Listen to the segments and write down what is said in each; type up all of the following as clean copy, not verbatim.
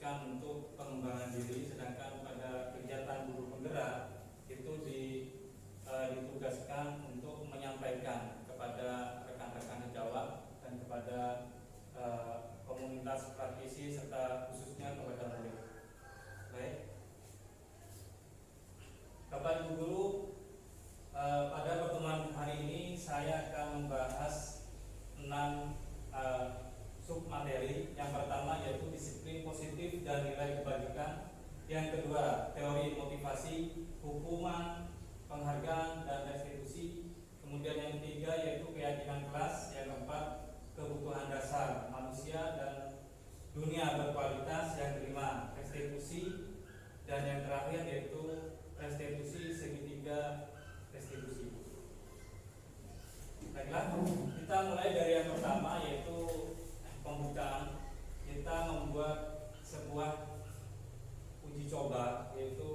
dikhususkan untuk pengembangan diri, sedangkan pada kegiatan guru penggerak itu ditugaskan untuk menyampaikan kepada rekan-rekan sejawat dan kepada komunitas praktisi serta khususnya kepada murid. Baik, Bapak Ibu Guru, pada pertemuan hari ini saya akan membahas 6 submateri. Yang pertama yaitu disiplin positif dan nilai kebajikan. Yang kedua, teori motivasi, hukuman, penghargaan dan restitusi. Kemudian yang ketiga yaitu keyakinan kelas. Yang keempat, kebutuhan dasar manusia dan dunia berkualitas. Yang kelima, restitusi. Dan yang terakhir yaitu restitusi segitiga restitusi. Baiklah, kita mulai dari yang pertama yaitu pembukaan. Kita membuat sebuah uji coba yaitu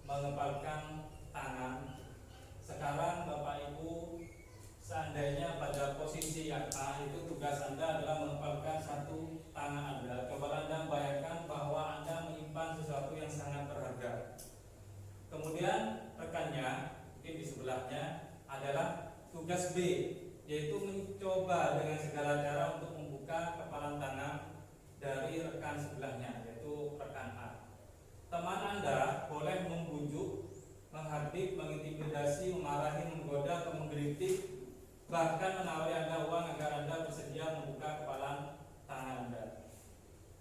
mengepalkan tangan. Sekarang Bapak Ibu, seandainya pada posisi yang A, itu tugas Anda adalah mengepalkan satu tangan Anda. Coba Anda bayangkan bahwa Anda menyimpan sesuatu yang sangat berharga. Kemudian rekannya, mungkin di sebelahnya, adalah tugas B, yaitu mencoba dengan segala cara untuk membuka kepalan tangan dari rekan sebelahnya, yaitu rekan A. Teman Anda boleh membujuk, menghardik, mengintimidasi, memarahi, menggoda, atau menggelitik, bahkan menawari Anda uang agar Anda bersedia membuka kepalan tangan Anda.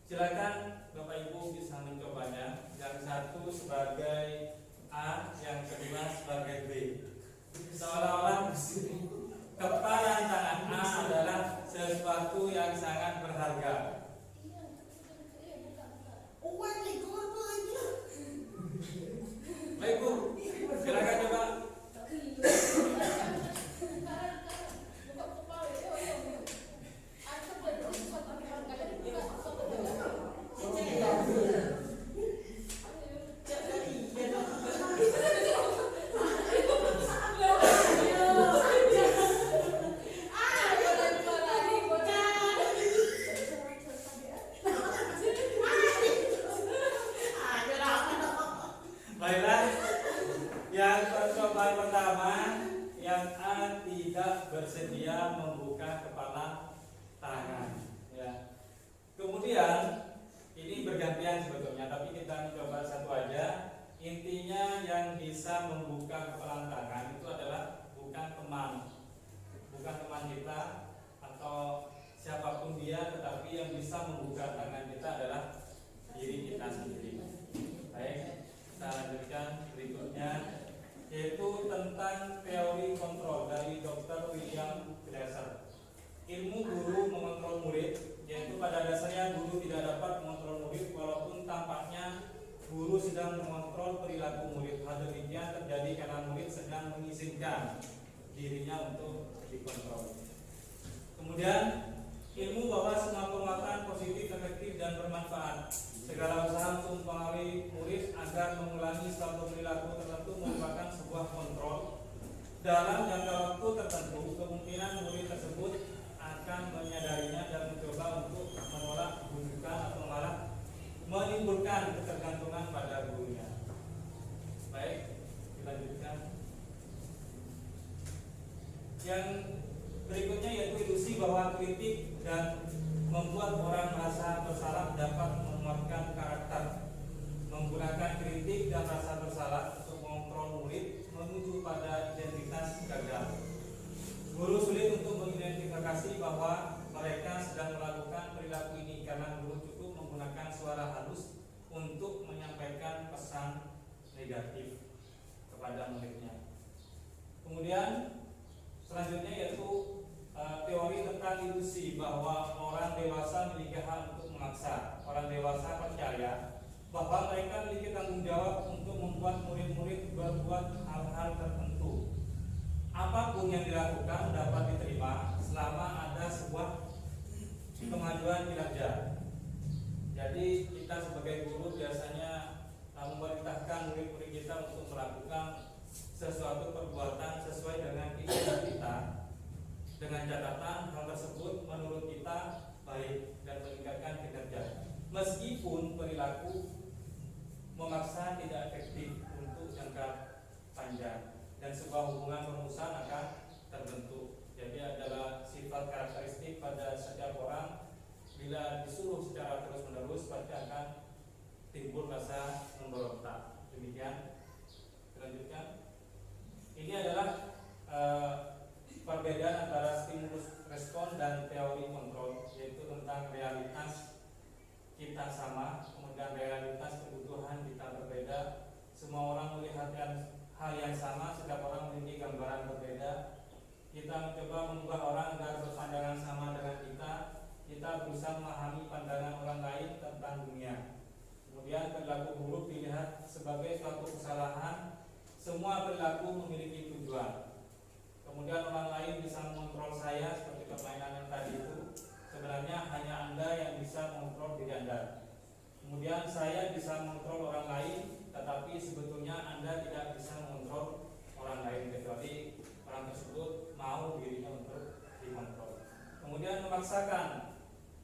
Silakan Bapak Ibu bisa mencobanya. Yang satu sebagai A, yang kedua sebagai B. Seolah-olah kepalan tangan A adalah sesuatu yang sangat berharga. Baik Bu, silakan coba. Baiklah, yang percobaan pertama, yang A tidak bersedia membuka kepala tangan. Ya. Kemudian ini bergantian sebetulnya, tapi kita mencoba satu aja. Intinya yang bisa membuka kepala tangan itu adalah bukan teman kita atau siapapun dia, tetapi yang bisa membuka tangan kita adalah diri kita sendiri. Baik. Kita lanjutkan berikutnya, yaitu tentang teori kontrol dari Dr. William Glasser. Ilmu guru mengontrol murid, yaitu pada dasarnya guru tidak dapat mengontrol murid walaupun tampaknya guru sedang mengontrol perilaku murid. Hal demikian terjadi karena murid sedang mengizinkan dirinya untuk dikontrol. Kemudian ilmu bahwa semua penguatan positif, efektif dan bermanfaat. Segala usaha untuk mempengaruhi murid agar mengulangi suatu perilaku tertentu merupakan sebuah kontrol. Dalam jangka waktu tertentu, kemungkinan murid tersebut akan menyadarinya dan mencoba untuk menolak bujukan atau malah menimbulkan ketergantungan pada gurunya. Baik, dilanjutkan. Yang berikutnya yaitu ilusi bahwa kritik dan membuat orang merasa bersalah dapat menguatkan karakter. Menggunakan kritik dan rasa bersalah untuk mengontrol murid menuju pada identitas gagal. Guru sulit untuk mengidentifikasi bahwa mereka sedang melakukan perilaku ini karena guru cukup menggunakan suara halus untuk menyampaikan pesan negatif kepada muridnya. Kemudian selanjutnya yaitu teori tentang ilusi bahwa orang dewasa memiliki hak untuk memaksa. Orang dewasa percaya bahwa mereka memiliki tanggung jawab untuk membuat murid-murid berbuat hal-hal tertentu. Apapun yang dilakukan dapat diterima selama ada sebuah kemajuan kinerja. Jadi kita sebagai guru biasanya memerintahkan murid-murid kita untuk melakukan sesuatu perbuatan sesuai dengan keinginan kita, dengan catatan hal tersebut menurut kita baik dan meningkatkan kinerja. meskipun perilaku memaksa tidak efektif untuk jangka panjang dan sebuah hubungan permusuhan akan terbentuk. Jadi adalah sifat karakteristik pada setiap orang, bila disuruh secara terus-menerus pasti akan timbul rasa memberontak. Demikian. Selanjutnya, ini adalah perbedaan antara stimulus respon dan teori kontrol, yaitu tentang realitas kita sama, kemudian realitas kebutuhan kita berbeda. Semua orang melihat hal yang sama, setiap orang memiliki gambaran berbeda. Kita mencoba mengubah orang agar berpandangan sama dengan kita. Kita berusaha memahami pandangan orang lain tentang dunia. Kemudian perilaku buruk dilihat sebagai suatu kesalahan. Semua perilaku memiliki tujuan. Kemudian orang lain bisa mengontrol saya, seperti permainan yang tadi itu. Sebenarnya hanya Anda yang bisa mengontrol diri Anda. Kemudian saya bisa mengontrol orang lain, tetapi sebetulnya Anda tidak bisa mengontrol orang lain kecuali orang tersebut mau dirinya untuk dikontrol. Kemudian memaksakan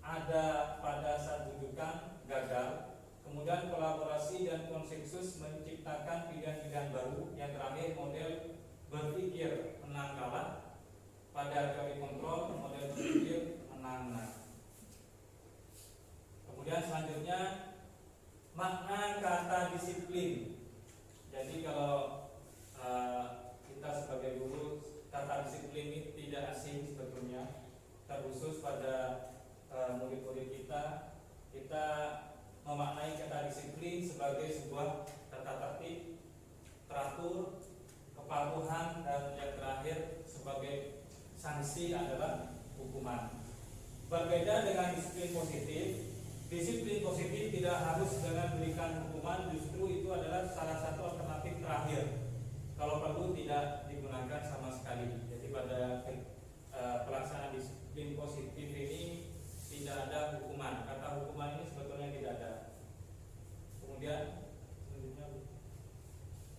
ada pada saat rujukan gagal. Kemudian kolaborasi dan konsensus menciptakan pilihan-pilihan baru. Yang terakhir, model berpikir menang kalah. Pada teori kontrol, model berpikir menang-menang. Kemudian selanjutnya, makna kata disiplin. Jadi kalau kita sebagai guru, kata disiplin ini tidak asing sebetulnya, terkhusus pada murid-murid kita. Kita memaknai kata disiplin sebagai sebuah tata tertib, teratur, kepatuhan, dan yang terakhir sebagai sanksi adalah hukuman. Berbeda dengan disiplin positif tidak harus dengan memberikan hukuman, justru itu adalah salah satu alternatif terakhir. Kalau perlu tidak digunakan sama sekali. Jadi pada pelaksanaan disiplin positif ini tidak ada hukuman. Kata hukuman ini sebetulnya tidak ada. Kemudian selanjutnya,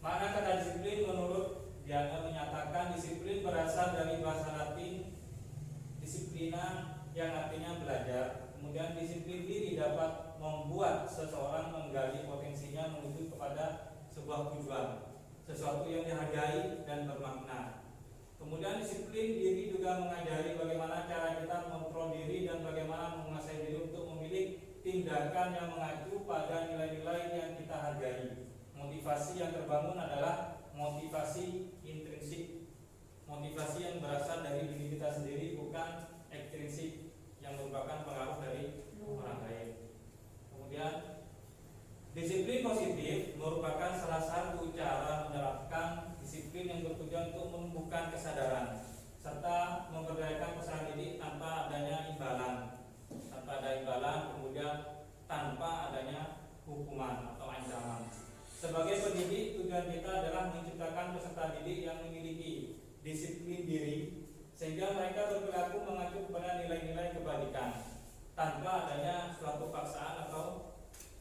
makna kata disiplin menurut Diana menyatakan disiplin berasal dari bahasa Latin disiplina yang artinya belajar. Kemudian disiplin diri dapat membuat seseorang menggali potensinya menuju kepada sebuah tujuan, sesuatu yang dihargai dan bermakna. Kemudian disiplin diri juga mengajari bagaimana cara kita mengontrol diri dan bagaimana menguasai diri untuk memilih tindakan yang mengacu pada nilai-nilai yang kita hargai. Motivasi yang terbangun adalah motivasi intrinsik, motivasi yang berasal dari diri kita sendiri, bukan ekstrinsik yang merupakan pengaruh dari orang lain. Kemudian disiplin positif merupakan salah satu cara menerapkan disiplin yang bertujuan untuk menumbuhkan kesadaran serta memberdayakan peserta didik tanpa adanya imbalan, kemudian tanpa adanya hukuman atau ancaman. Sebagai pendidik, tujuan kita adalah menciptakan peserta didik yang memiliki disiplin diri sehingga mereka berperilaku mengacu kepada nilai-nilai kebaikan tanpa adanya suatu paksaan atau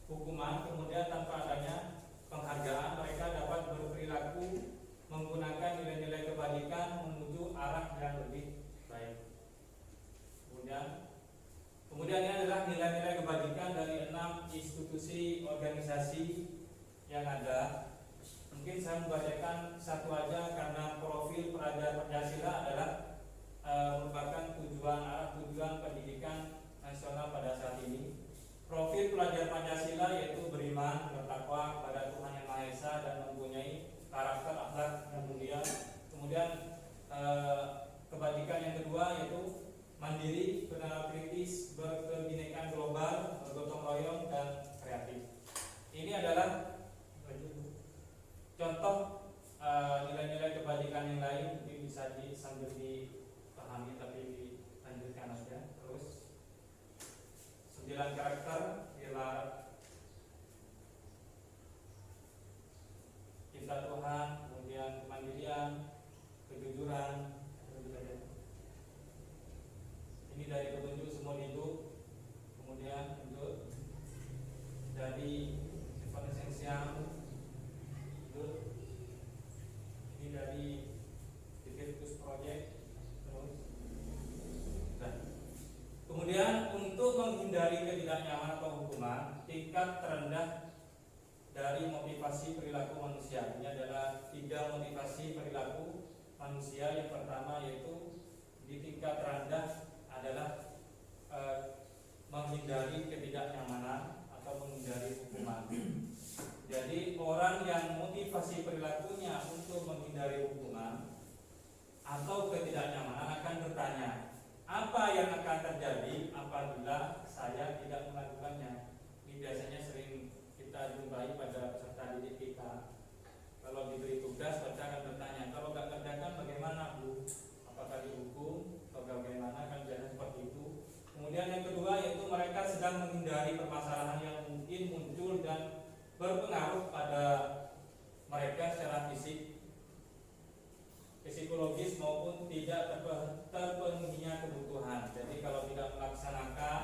hukuman. Kemudian tanpa adanya penghargaan, mereka dapat berperilaku menggunakan nilai-nilai kebaikan menuju arah yang lebih baik. Kemudian ini adalah nilai-nilai kebaikan dari 6 institusi organisasi yang ada. Mungkin saya membacakan satu aja karena profil pelajar Pancasila adalah merupakan tujuan pendidikan nasional pada saat ini. Profil pelajar Pancasila yaitu beriman, bertakwa kepada Tuhan Yang Maha Esa dan mempunyai karakter akhlak yang mulia. Kemudian kebajikan yang kedua yaitu mandiri, benar kritis, berkebinekaan global, bergotong royong dan kreatif. Ini adalah contoh nilai-nilai kebajikan yang lain. Mungkin bisa sambil dipahami tapi dilanjutkan aja. Terus 9 karakter ialah cinta Tuhan, kemudian kemandirian, kejujuran. Ini dari petunjuk semua hidup. Kemudian untuk dari sifat esensial hidup. Ini dari Virtus Project. Terus kemudian untuk menghindari ketidaknyamanan atau hukuman, tingkat terendah dari motivasi perilaku manusia. Ini adalah 3 motivasi perilaku manusia. Yang pertama yaitu di tingkat rendah adalah menghindari ketidaknyamanan atau menghindari hukuman. Jadi orang yang motivasi perilakunya untuk menghindari hukuman atau ketidaknyamanan akan bertanya, apa yang akan terjadi apabila saya tidak melakukannya? Ini biasanya sering kita jumpai pada peserta didik kita. Kalau diberi tugas, mereka akan bertanya, kalau nggak kerjakan bagaimana Bu? Apakah dihukum atau bagaimana? Kan biasanya seperti itu. Kemudian yang kedua yaitu mereka sedang menghindari permasalahan yang mungkin muncul dan berpengaruh pada mereka secara fisik, psikologis maupun tidak terpenuhinya kebutuhan. Jadi kalau tidak melaksanakan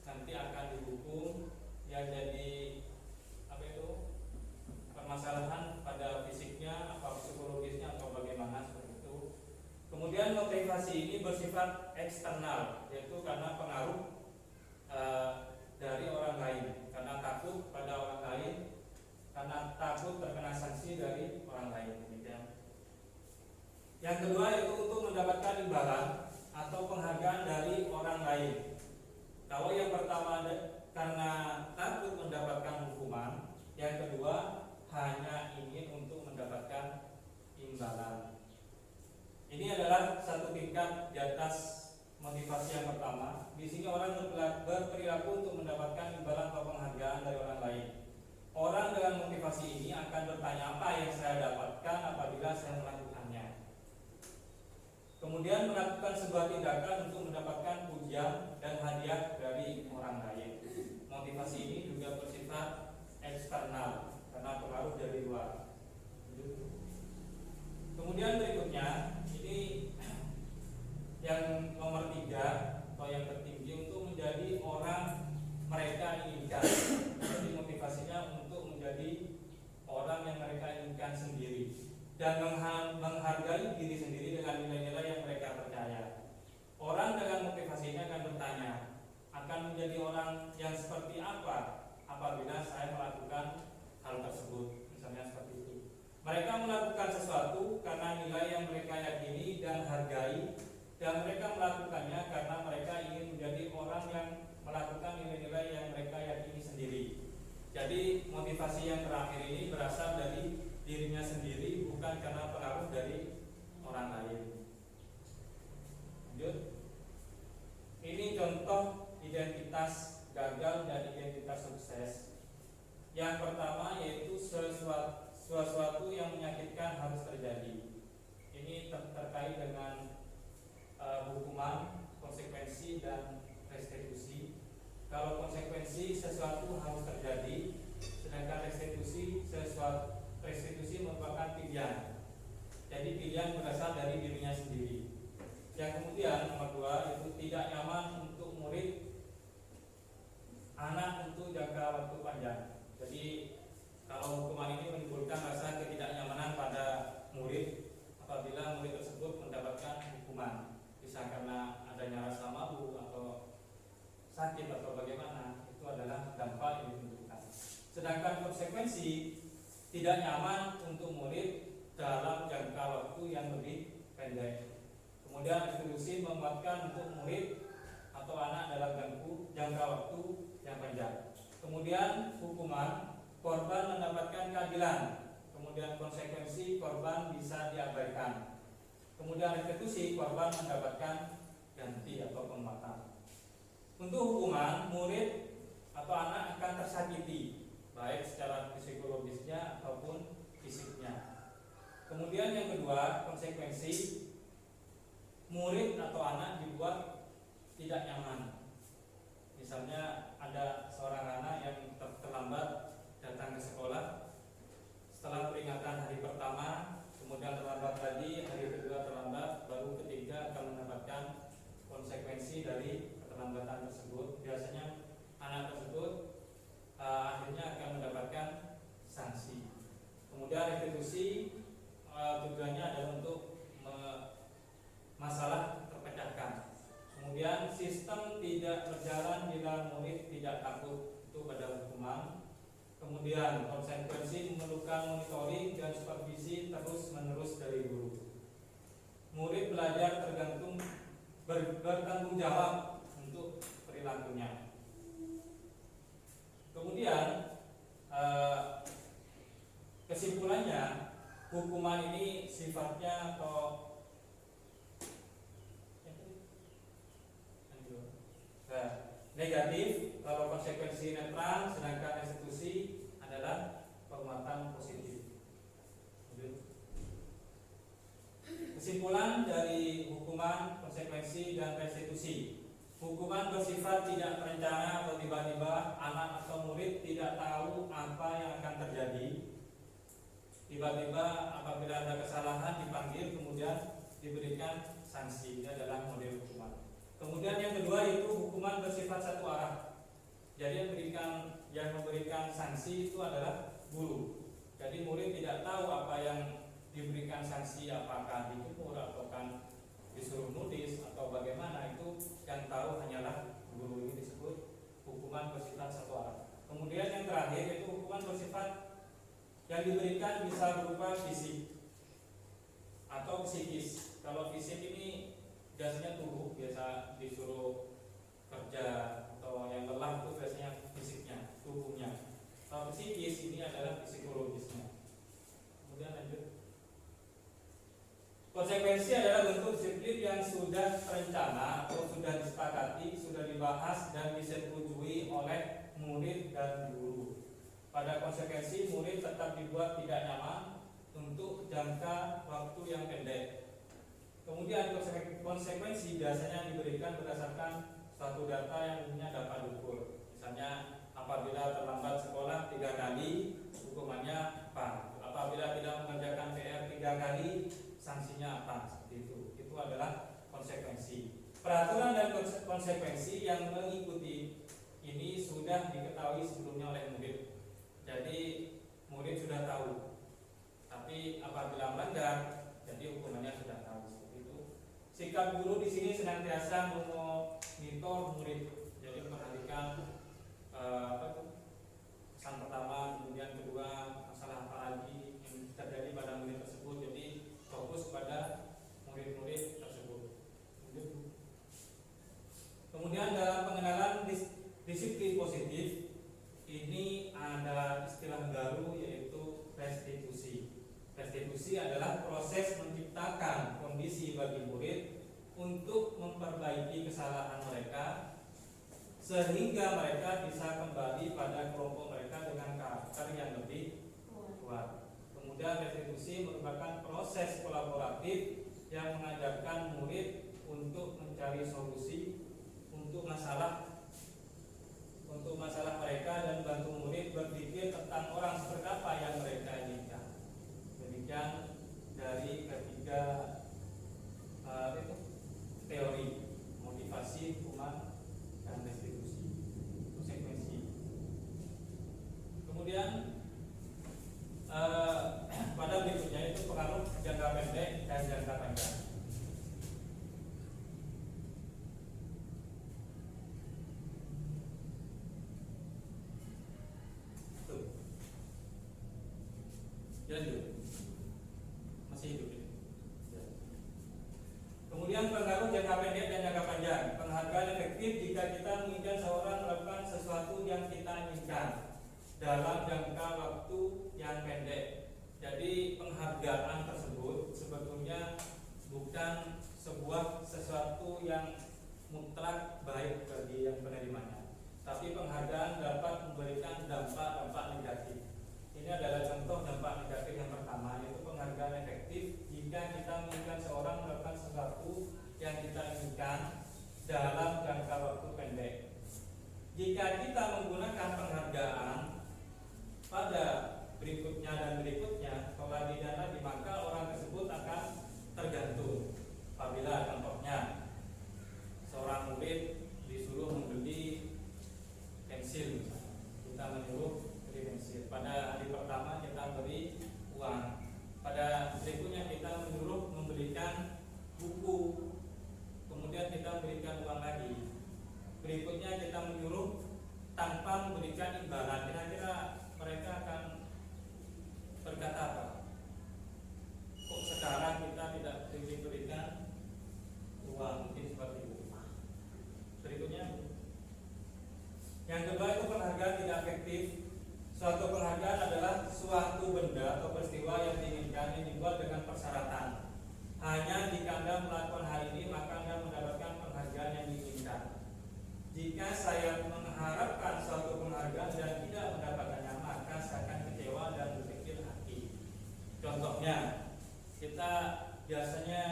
nanti akan dihukum, yang jadi permasalahan pada fisiknya, apa psikologisnya atau bagaimana seperti itu. Kemudian motivasi ini bersifat eksternal, yaitu karena pengaruh dari orang lain, karena takut pada orang lain, karena takut terkena sanksi dari orang lain. Demikian. Yang kedua yaitu untuk mendapatkan imbalan atau penghargaan dari orang lain. Kalau yang pertama karena takut mendapatkan hukuman, yang kedua hanya ingin untuk mendapatkan imbalan. Ini adalah satu tingkat di atas motivasi yang pertama. Di sini orang berperilaku untuk mendapatkan imbalan atau penghargaan dari orang lain. Orang dengan motivasi ini akan bertanya, apa yang saya dapatkan apabila saya melakukannya. Kemudian melakukan sebuah tindakan untuk mendapatkan pujian dan hadiah dari orang lain. Motivasi ini juga bersifat eksternal karena pengaruh dari luar. Kemudian berikutnya, ini yang nomor 3 atau yang tertinggi, untuk menjadi orang mereka inginkan. Jadi motivasinya untuk menjadi orang yang mereka inginkan sendiri dan menghargai diri sendiri dengan nilai-nilai yang mereka percaya. Orang dengan motivasi ini akan bertanya, akan menjadi orang yang seperti apa apabila saya melakukan hal tersebut, misalnya seperti itu. Mereka melakukan sesuatu karena nilai yang mereka yakini dan hargai, dan mereka melakukannya karena mereka ingin menjadi orang yang melakukan nilai-nilai yang mereka yakini sendiri. Jadi motivasi yang terakhir ini berasal dari dirinya sendiri, bukan karena pengaruh dari orang lain. Lanjut. Ini contoh identitas gagal dan identitas sukses. Yang pertama yaitu sesuatu yang menyakitkan harus terjadi. Ini terkait dengan hukuman, konsekuensi dan restitusi. Kalau konsekuensi sesuatu harus terjadi, sedangkan restitusi merupakan pilihan. Jadi pilihan berasal dari dirinya sendiri. Yang kemudian nomor 2 itu tidak nyaman untuk murid anak untuk jangka waktu panjang. Jadi kalau hukuman ini menimbulkan rasa ketidaknyamanan pada murid apabila murid tersebut mendapatkan hukuman, bisa karena adanya rasa malu atau sakit atau bagaimana, itu adalah dampak yang ditentukan. Sedangkan konsekuensi tidak nyaman untuk murid dalam jangka waktu yang lebih pendek. Kemudian restitusi menguatkan untuk murid atau anak dalam jangka waktu yang panjang. Kemudian hukuman, korban mendapatkan keadilan. Kemudian konsekuensi, korban bisa diabaikan. Kemudian restitusi, korban mendapatkan ganti atau penguatan. Untuk hukuman, murid atau anak akan tersakiti, baik secara psikologisnya ataupun fisiknya. Kemudian yang kedua, konsekuensi, murid atau anak dibuat tidak nyaman. Misalnya ada seorang anak yang terlambat datang ke sekolah, setelah peringatan hari pertama, kemudian terlambat lagi, hari kedua terlambat, baru ketiga akan mendapatkan konsekuensi dari keterlambatan tersebut. Biasanya anak tersebut akhirnya akan mendapatkan sanksi. Kemudian restitusi tujuannya adalah untuk masalah terpecahkan. Kemudian sistem Kemudian konsekuensi memerlukan monitoring dan supervisi terus-menerus dari guru. Murid belajar bertanggung jawab untuk perilakunya. Kemudian kesimpulannya, hukuman ini sifatnya negatif, kalau konsekuensi netral, sedangkan restitusi adalah penguatan positif. Kesimpulan dari hukuman, konsekuensi, dan restitusi. Hukuman bersifat tidak terencana atau tiba-tiba anak atau murid tidak tahu apa yang akan terjadi. Tiba-tiba apabila ada kesalahan dipanggil, kemudian diberikan sanksi. Ini adalah model hukuman. Kemudian yang kedua itu hukuman bersifat satu arah. Jadi yang memberikan sanksi itu adalah guru. Jadi murid tidak tahu apa yang diberikan sanksi, apakah ditegur atau kan disuruh nulis atau bagaimana, itu yang tahu hanyalah guru. Ini disebut hukuman bersifat satu arah. Kemudian yang terakhir itu hukuman bersifat yang diberikan bisa berupa fisik atau psikis. Kalau fisik ini biasanya tubuh, biasa disuruh kerja atau yang lelah itu biasanya fisiknya, tubuhnya. Kalau psikis ini adalah psikologisnya. Kemudian lanjut. Konsekuensi adalah bentuk disiplin yang sudah terencana atau sudah disepakati, sudah dibahas dan disetujui oleh murid dan guru. Pada konsekuensi, murid tetap dibuat tidak nyaman untuk jangka waktu yang pendek. Kemudian konsekuensi biasanya diberikan berdasarkan suatu data yang punya dapat diukur. Misalnya apabila terlambat sekolah 3 kali, hukumannya apa? Apabila tidak mengerjakan PR 3 kali, sanksinya apa? Seperti itu. Itu adalah konsekuensi. Peraturan dan konsekuensi yang mengikuti ini sudah diketahui sebelumnya oleh murid. Jadi murid sudah tahu. Tapi apabila melanggar, jadi hukumannya sudah tahu. Seperti itu. Sikap guru di sini senantiasa memonitor murid. Jadi memperhatikan pesan pertama, kemudian kedua, masalah apa lagi yang terjadi pada murid tersebut. Jadi fokus pada murid-murid tersebut. Kemudian dalam pengenalan disiplin positif ini ada istilah baru, yaitu restitusi. Restitusi adalah proses menciptakan kondisi bagi murid untuk memperbaiki kesalahan mereka sehingga mereka bisa kembali pada kelompok mereka dengan karakter yang lebih kuat. Kemudian restitusi merupakan proses kolaboratif yang mengajarkan murid untuk mencari solusi untuk masalah mereka dan bantu murid berpikir tentang orang seperti apa yang mereka inginkan. Demikian dari ketiga teori motivasi, hukuman, dan restitusi, konsekuensi. Kemudian pada berikutnya itu pengaruh jangka pendek dan jangka panjang. Lanjut. Masih hidup ini. Kemudian pengaruh jangka pendek dan jangka panjang. Penghargaan efektif jika kita menginginkan seorang melakukan sesuatu yang kita inginkan dalam jangka waktu yang pendek. Jadi penghargaan tersebut sebetulnya bukan sesuatu yang mutlak baik bagi yang penerimanya, tapi penghargaan dapat memberikan dampak-dampak negatif. Ini adalah contoh dampak negatif yang pertama, yaitu penghargaan efektif jika kita menginginkan seorang melakukan sesuatu yang kita inginkan dalam jangka waktu pendek. Jika kita menggunakan penghargaan pada berikutnya dan berikutnya, setelah didana, maka orang tersebut akan tergantung. Apabila contohnya seorang murid disuruh membeli pensil, kita menyuruh beli pensil. Pada hari pertama kita beri uang, pada berikutnya kita menyuruh membelikan buku, kemudian kita berikan uang lagi. Berikutnya kita menyuruh tanpa memberikan imbalan. Kira-kira mereka fiktif, suatu penghargaan adalah suatu benda atau peristiwa yang diinginkan yang dibuat dengan persyaratan. Hanya jika Anda melakukan hal ini maka Anda mendapatkan penghargaan yang diinginkan. Jika saya mengharapkan suatu penghargaan dan tidak mendapatkannya, maka saya akan kecewa dan berpikir hati. Contohnya, kita biasanya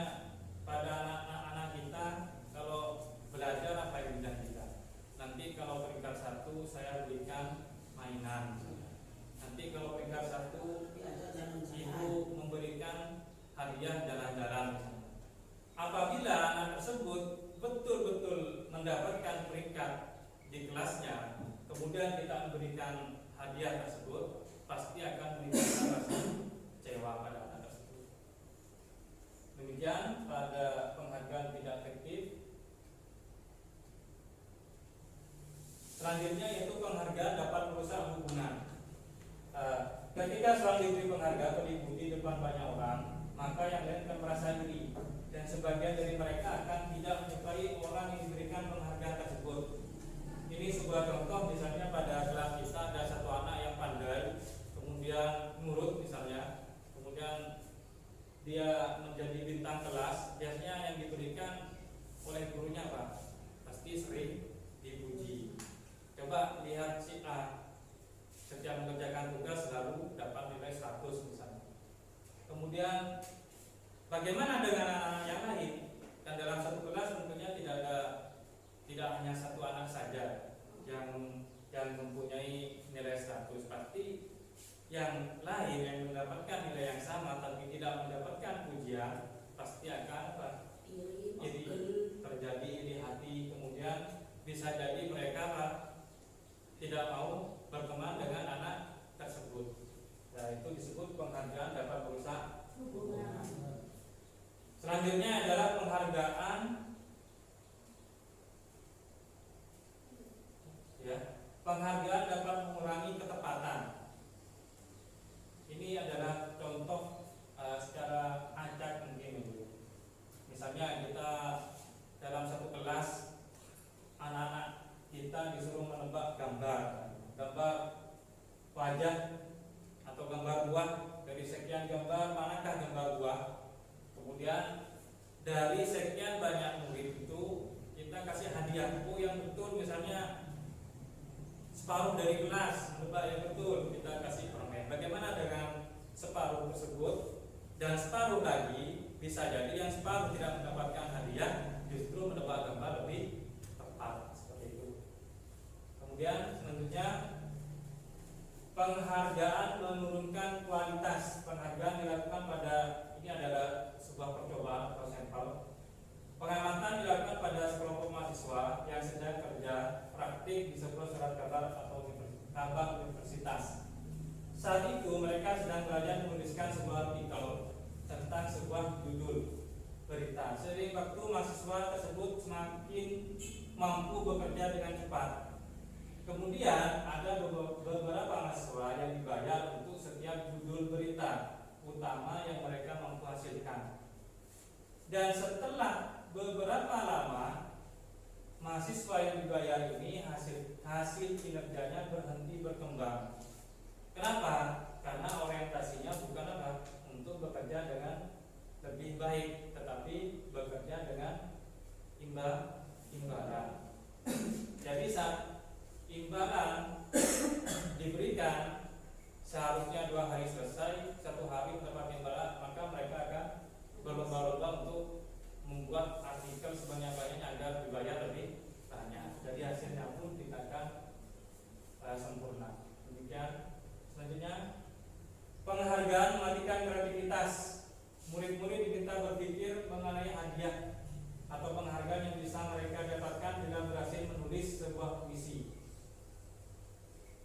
pada anak-anak kita kalau belajar apa yang bidang kita. Nanti kalau peringkat 1 saya berikan mainan. Nanti kalau peringkat 1 ibu memberikan hadiah jalan-jalan. Apabila anak tersebut betul-betul mendapatkan peringkat di kelasnya, kemudian kita memberikan hadiah tersebut, pasti akan menimbulkan rasa kecewa pada anak tersebut. Demikian pada penghargaan tidak efektif. Selanjutnya yaitu penghargaan dapat merusak hubungan. Ketika seorang diberi penghargaan atau dipuji di depan banyak orang, maka yang lain akan merasa iri dan sebagian dari mereka akan tidak menyukai orang yang diberikan penghargaan tersebut. Ini sebuah contoh, misalnya pada kelas kita ada satu anak yang pandai, kemudian nurut misalnya, kemudian dia menjadi bintang kelas. Biasanya yang diberikan oleh gurunya apa? Pasti sering dipuji. Coba lihat si A, setiap mengerjakan tugas selalu dapat nilai 100 misalnya. Kemudian bagaimana dengan anak-anak yang lain? Dan dalam satu kelas tentunya tidak hanya satu anak saja yang mempunyai nilai 100. Pasti yang lain yang mendapatkan nilai yang sama tapi tidak mendapatkan pujian pasti akan iri, terjadi iri hati. Kemudian bisa jadi mereka tidak mau berteman dengan anak tersebut. Nah, itu disebut penghargaan dapat merusak hubungan. Selanjutnya adalah penghargaan penghargaan dapat mengurangi ketepatan. Ini adalah contoh secara acak mungkin itu. Misalnya kita dalam satu kelas, anak-anak kita disuruh menebak gambar wajah atau gambar buah. Dari sekian gambar, manakah gambar buah? Kemudian dari sekian banyak murid itu kita kasih hadiah. Yang betul misalnya separuh dari kelas menebak yang betul, kita kasih permen. Bagaimana dengan separuh tersebut? Dan separuh lagi bisa jadi yang separuh tidak mendapatkan hadiah, justru menebak gambar lebih tepat, seperti itu. Kemudian selanjutnya penghargaan menurunkan kualitas. Penghargaan dilakukan pada, ini adalah sebuah percobaan atau sampel. Pengamatan dilakukan pada sekelompok mahasiswa yang sedang kerja praktik di sebuah surat kabar atau kabar universitas. Saat itu mereka sedang belajar menuliskan sebuah artikel tentang sebuah judul berita. Seiring waktu mahasiswa tersebut semakin mampu bekerja dengan cepat. Kemudian ada beberapa mahasiswa yang dibayar untuk setiap judul berita utama yang mereka mampu hasilkan. Dan setelah beberapa lama, mahasiswa yang dibayar ini hasil kinerjanya berhenti berkembang. Kenapa? Karena orientasinya bukan apa? Untuk bekerja dengan lebih baik, tetapi bekerja dengan imbalan. Jadi saat imbalan diberikan, seharusnya 2 hari selesai, 1 hari mendapat imbalan, maka mereka akan berlomba-lomba untuk membuat artikel sebanyak-banyaknya agar dibayar lebih banyak. Jadi hasilnya pun tidak akan sempurna. Demikian. Selanjutnya, penghargaan mematikan kreativitas. Murid-murid diminta berpikir mengenai hadiah atau penghargaan yang bisa mereka dapatkan bila berhasil menulis sebuah puisi.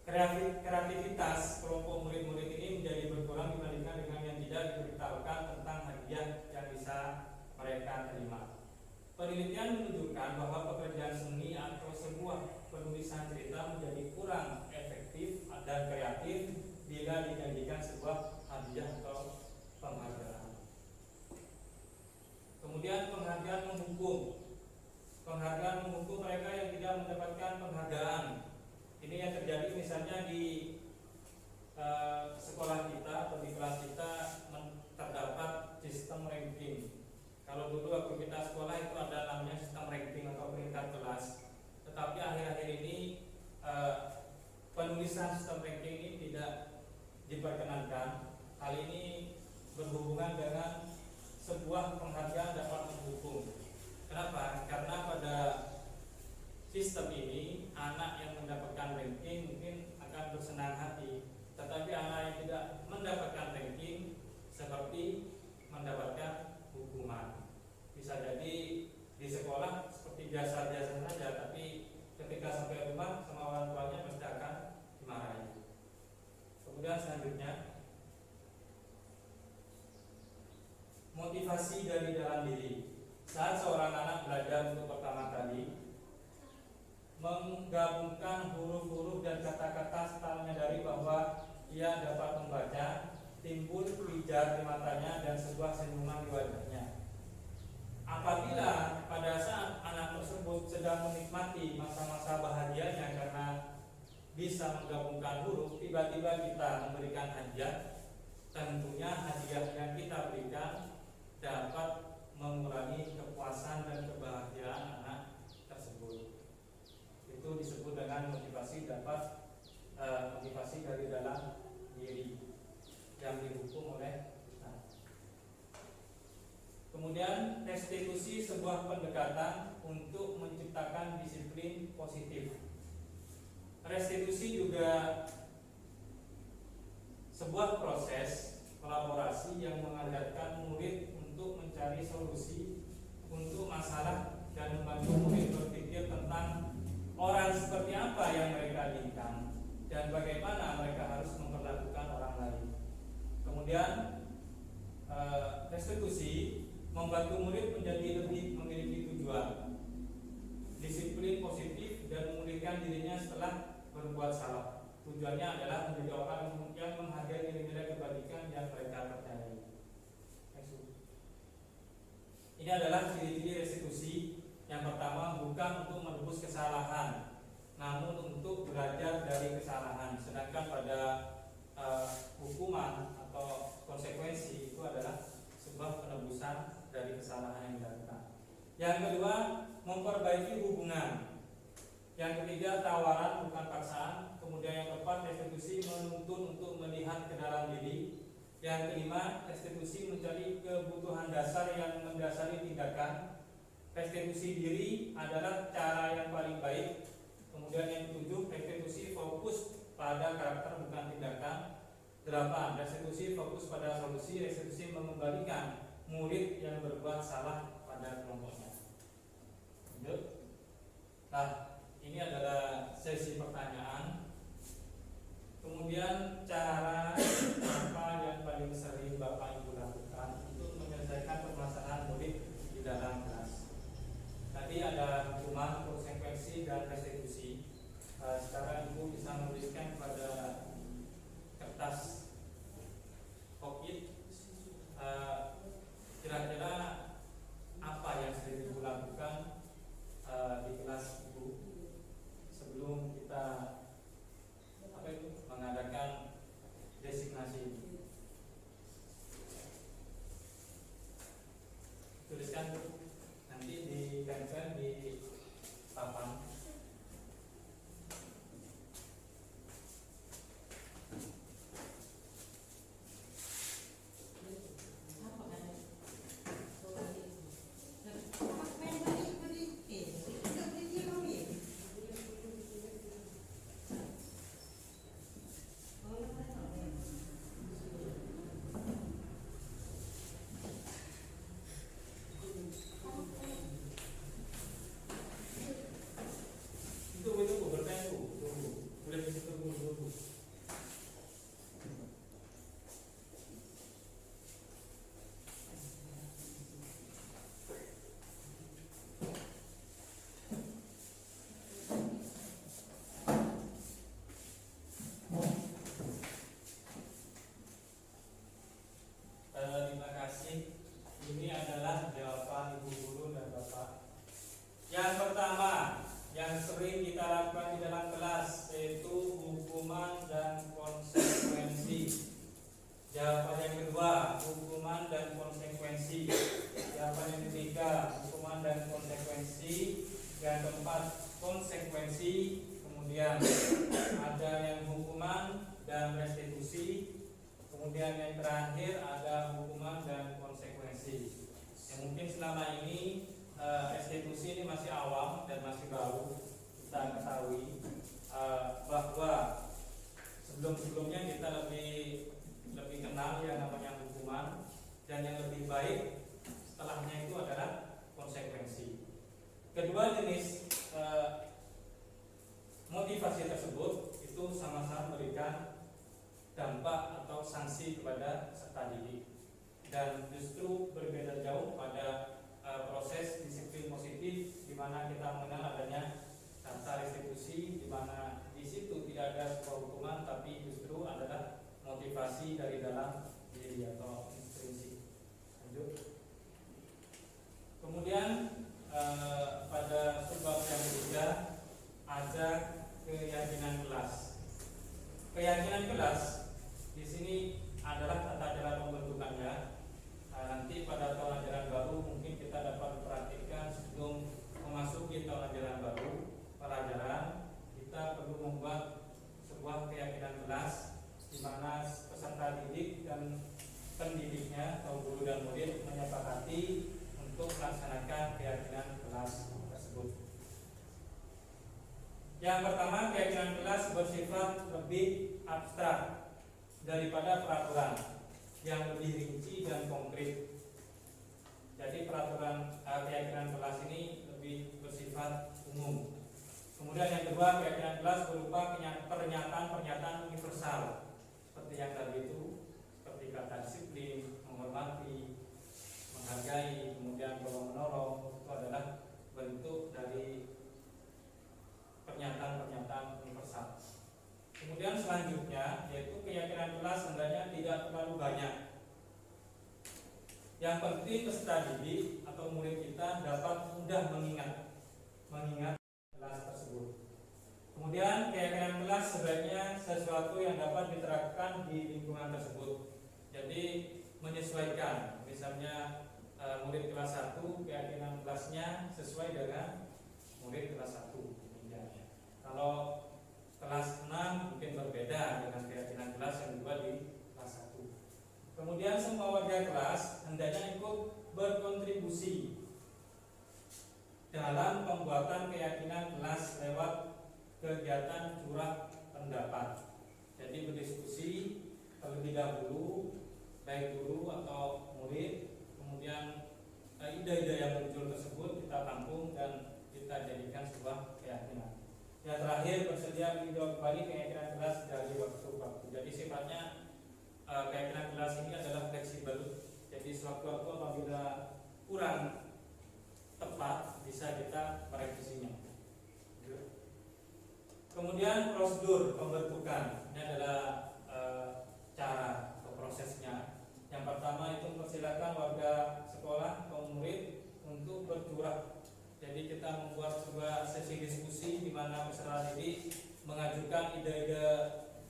Kreativitas kelompok murid-murid ini menjadi berkurang dibandingkan dengan yang tidak diberitahukan tentang hadiah yang bisa mereka terima. Penelitian menunjukkan bahwa pekerjaan seni atau sebuah penulisan cerita menjadi kurang efektif dan kreatif bila dijanjikan sebuah hadiah atau penghargaan. Kemudian penghargaan menghukum. Penghargaan menghukum mereka yang tidak mendapatkan penghargaan. Ini yang terjadi misalnya di di sekolah kita atau di kelas kita terdapat sistem ranking. Kalau dulu waktu kita sekolah itu ada namanya sistem ranking atau peringkat kelas. Tetapi akhir-akhir ini penulisan sistem ranking ini tidak diperkenankan. Hal ini berhubungan dengan sebuah penghargaan dapat menghukum. Kenapa? Karena pada sistem ini anak yang mendapatkan ranking mungkin akan bersenang hati, tetapi anak yang tidak mendapatkan ranking seperti mendapatkan hukuman. Bisa jadi di sekolah seperti biasa-biasa saja, tapi ketika sampai rumah sama orang tuanya pasti akan dimarahi. Kemudian selanjutnya, motivasi dari dalam diri. Saat seorang anak belajar untuk pertama kali, menggabungkan huruf-huruf dan kata-kata setelah menyadari bahwa ia dapat membaca, timbul pijar di matanya dan sebuah senyuman di wajahnya. Apabila pada saat anak tersebut sedang menikmati masa-masa bahagianya karena bisa menggabungkan huruf, tiba-tiba kita memberikan hadiah, tentunya hadiah yang kita berikan dapat mengurangi kepuasan dan kebahagiaan anak tersebut. Itu disebut dengan motivasi motivasi dari dalam diri yang dihukum oleh kita. Kemudian restitusi sebuah pendekatan untuk menciptakan disiplin positif. Restitusi juga sebuah proses kolaborasi yang mengajarkan murid untuk mencari solusi untuk masalah dan membantu murid berpikir tentang orang seperti apa yang mereka inginkan dan bagaimana mereka harus memperlakukan orang lain. Kemudian restitusi membantu murid menjadi lebih memiliki tujuan, disiplin positif dan memulihkan dirinya setelah berbuat salah. Tujuannya adalah menjadi orang yang menghargai nilai-nilai kebaikan yang mereka percayai. Ini adalah ciri-ciri restitusi. Yang pertama, bukan untuk menebus kesalahan, namun untuk belajar dari kesalahan. Sedangkan pada hukuman atau konsekuensi itu adalah sebuah penebusan dari kesalahan yang dilakukan. Yang kedua, memperbaiki hubungan. Yang ketiga, tawaran bukan paksaan. Kemudian yang keempat, restitusi menuntun untuk melihat ke dalam diri. Yang kelima, restitusi mencari kebutuhan dasar yang mendasari tindakan. Restitusi diri adalah cara yang paling baik. Kemudian yang ketujuh, restitusi fokus pada karakter bukan tindakan. 8. Restitusi fokus pada solusi. Restitusi mengembalikan murid yang berbuat salah pada kelompoknya. Lanjut. Nah, ini adalah sesi pertanyaan. Kemudian cara apa yang paling sering Bapak Ibu lakukan untuk menyelesaikan permasalahan murid di dalam kelas? Tadi ada hukuman, konsekuensi, dan restitusi. Sekarang Ibu bisa menuliskan pada kertas pocket kira-kira apa yang sering Ibu lakukan di kelas Ibu sebelum kita mengadakan Jawaban yang kedua, hukuman dan konsekuensi. Jawaban yang ketiga, hukuman dan konsekuensi. Yang keempat, konsekuensi. Kemudian ada yang hukuman dan restitusi. Kemudian yang terakhir ada hukuman dan konsekuensi. Yang mungkin selama ini restitusi ini masih awam dan masih baru kita ketahui, bahwa sebelum-sebelumnya kita lebih kenal yang namanya hukuman, dan yang lebih baik setelahnya itu adalah konsekuensi. Kedua jenis motivasi tersebut itu sama-sama memberikan dampak atau sanksi kepada peserta didik, dan justru berbeda jauh pada proses disiplin positif, di mana kita mengenal adanya kata restitusi, di mana di situ tidak ada sebuah hukuman tapi justru adalah motivasi dari dalam diri atau intrinsik. Lanjut. Kemudian pada subbab yang ketiga ada keyakinan kelas. Keyakinan kelas di sini adalah tata cara pembentukannya. Nanti pada tahun ajaran baru mungkin kita dapat perhatikan sebelum memasuki tahun ajaran baru pelajaran, kita perlu membuat sebuah keyakinan kelas di mana peserta didik dan pendidiknya atau guru dan murid menyepakati untuk melaksanakan keyakinan kelas tersebut. Yang pertama, keyakinan kelas bersifat lebih abstrak daripada peraturan yang lebih rinci dan konkret. Jadi peraturan keyakinan kelas ini lebih bersifat umum. Kemudian yang kedua, keyakinan kelas berupa pernyataan-pernyataan universal seperti yang tadi itu, seperti kata disiplin, menghormati, menghargai, kemudian tolong menolong, itu adalah bentuk dari pernyataan-pernyataan universal. Kemudian selanjutnya yaitu keyakinan kelas hendaknya tidak terlalu banyak. Yang penting peserta didik atau murid kita dapat mudah mengingat kelas tersebut. Kemudian keyakinan kelas sebaiknya sesuatu yang dapat diterapkan di lingkungan tersebut. Jadi menyesuaikan, misalnya murid kelas 1 keyakinan kelasnya sesuai dengan murid kelas 1. Kalau kelas 6 mungkin berbeda dengan keyakinan kelas yang dibuat di kelas 1. Kemudian semua warga kelas hendaknya ikut berkontribusi dalam pembuatan keyakinan kelas lewat kegiatan curah pendapat. Jadi berdiskusi terlebih dahulu, baik guru atau murid, kemudian ide-ide yang muncul tersebut kita tampung dan kita jadikan sebuah keyakinan. Yang terakhir, bersedia meninjau kembali keyakinan kelas dari waktu ke waktu. Jadi sifatnya keyakinan kelas ini adalah fleksibel. Jadi sewaktu-waktu apabila kurang tepat bisa kita merevisinya. Kemudian prosedur pembentukan ini adalah cara atau prosesnya. Yang pertama itu mempersilakan warga sekolah atau murid untuk bercurah. Jadi kita membuat sebuah sesi diskusi di mana peserta didik mengajukan ide-ide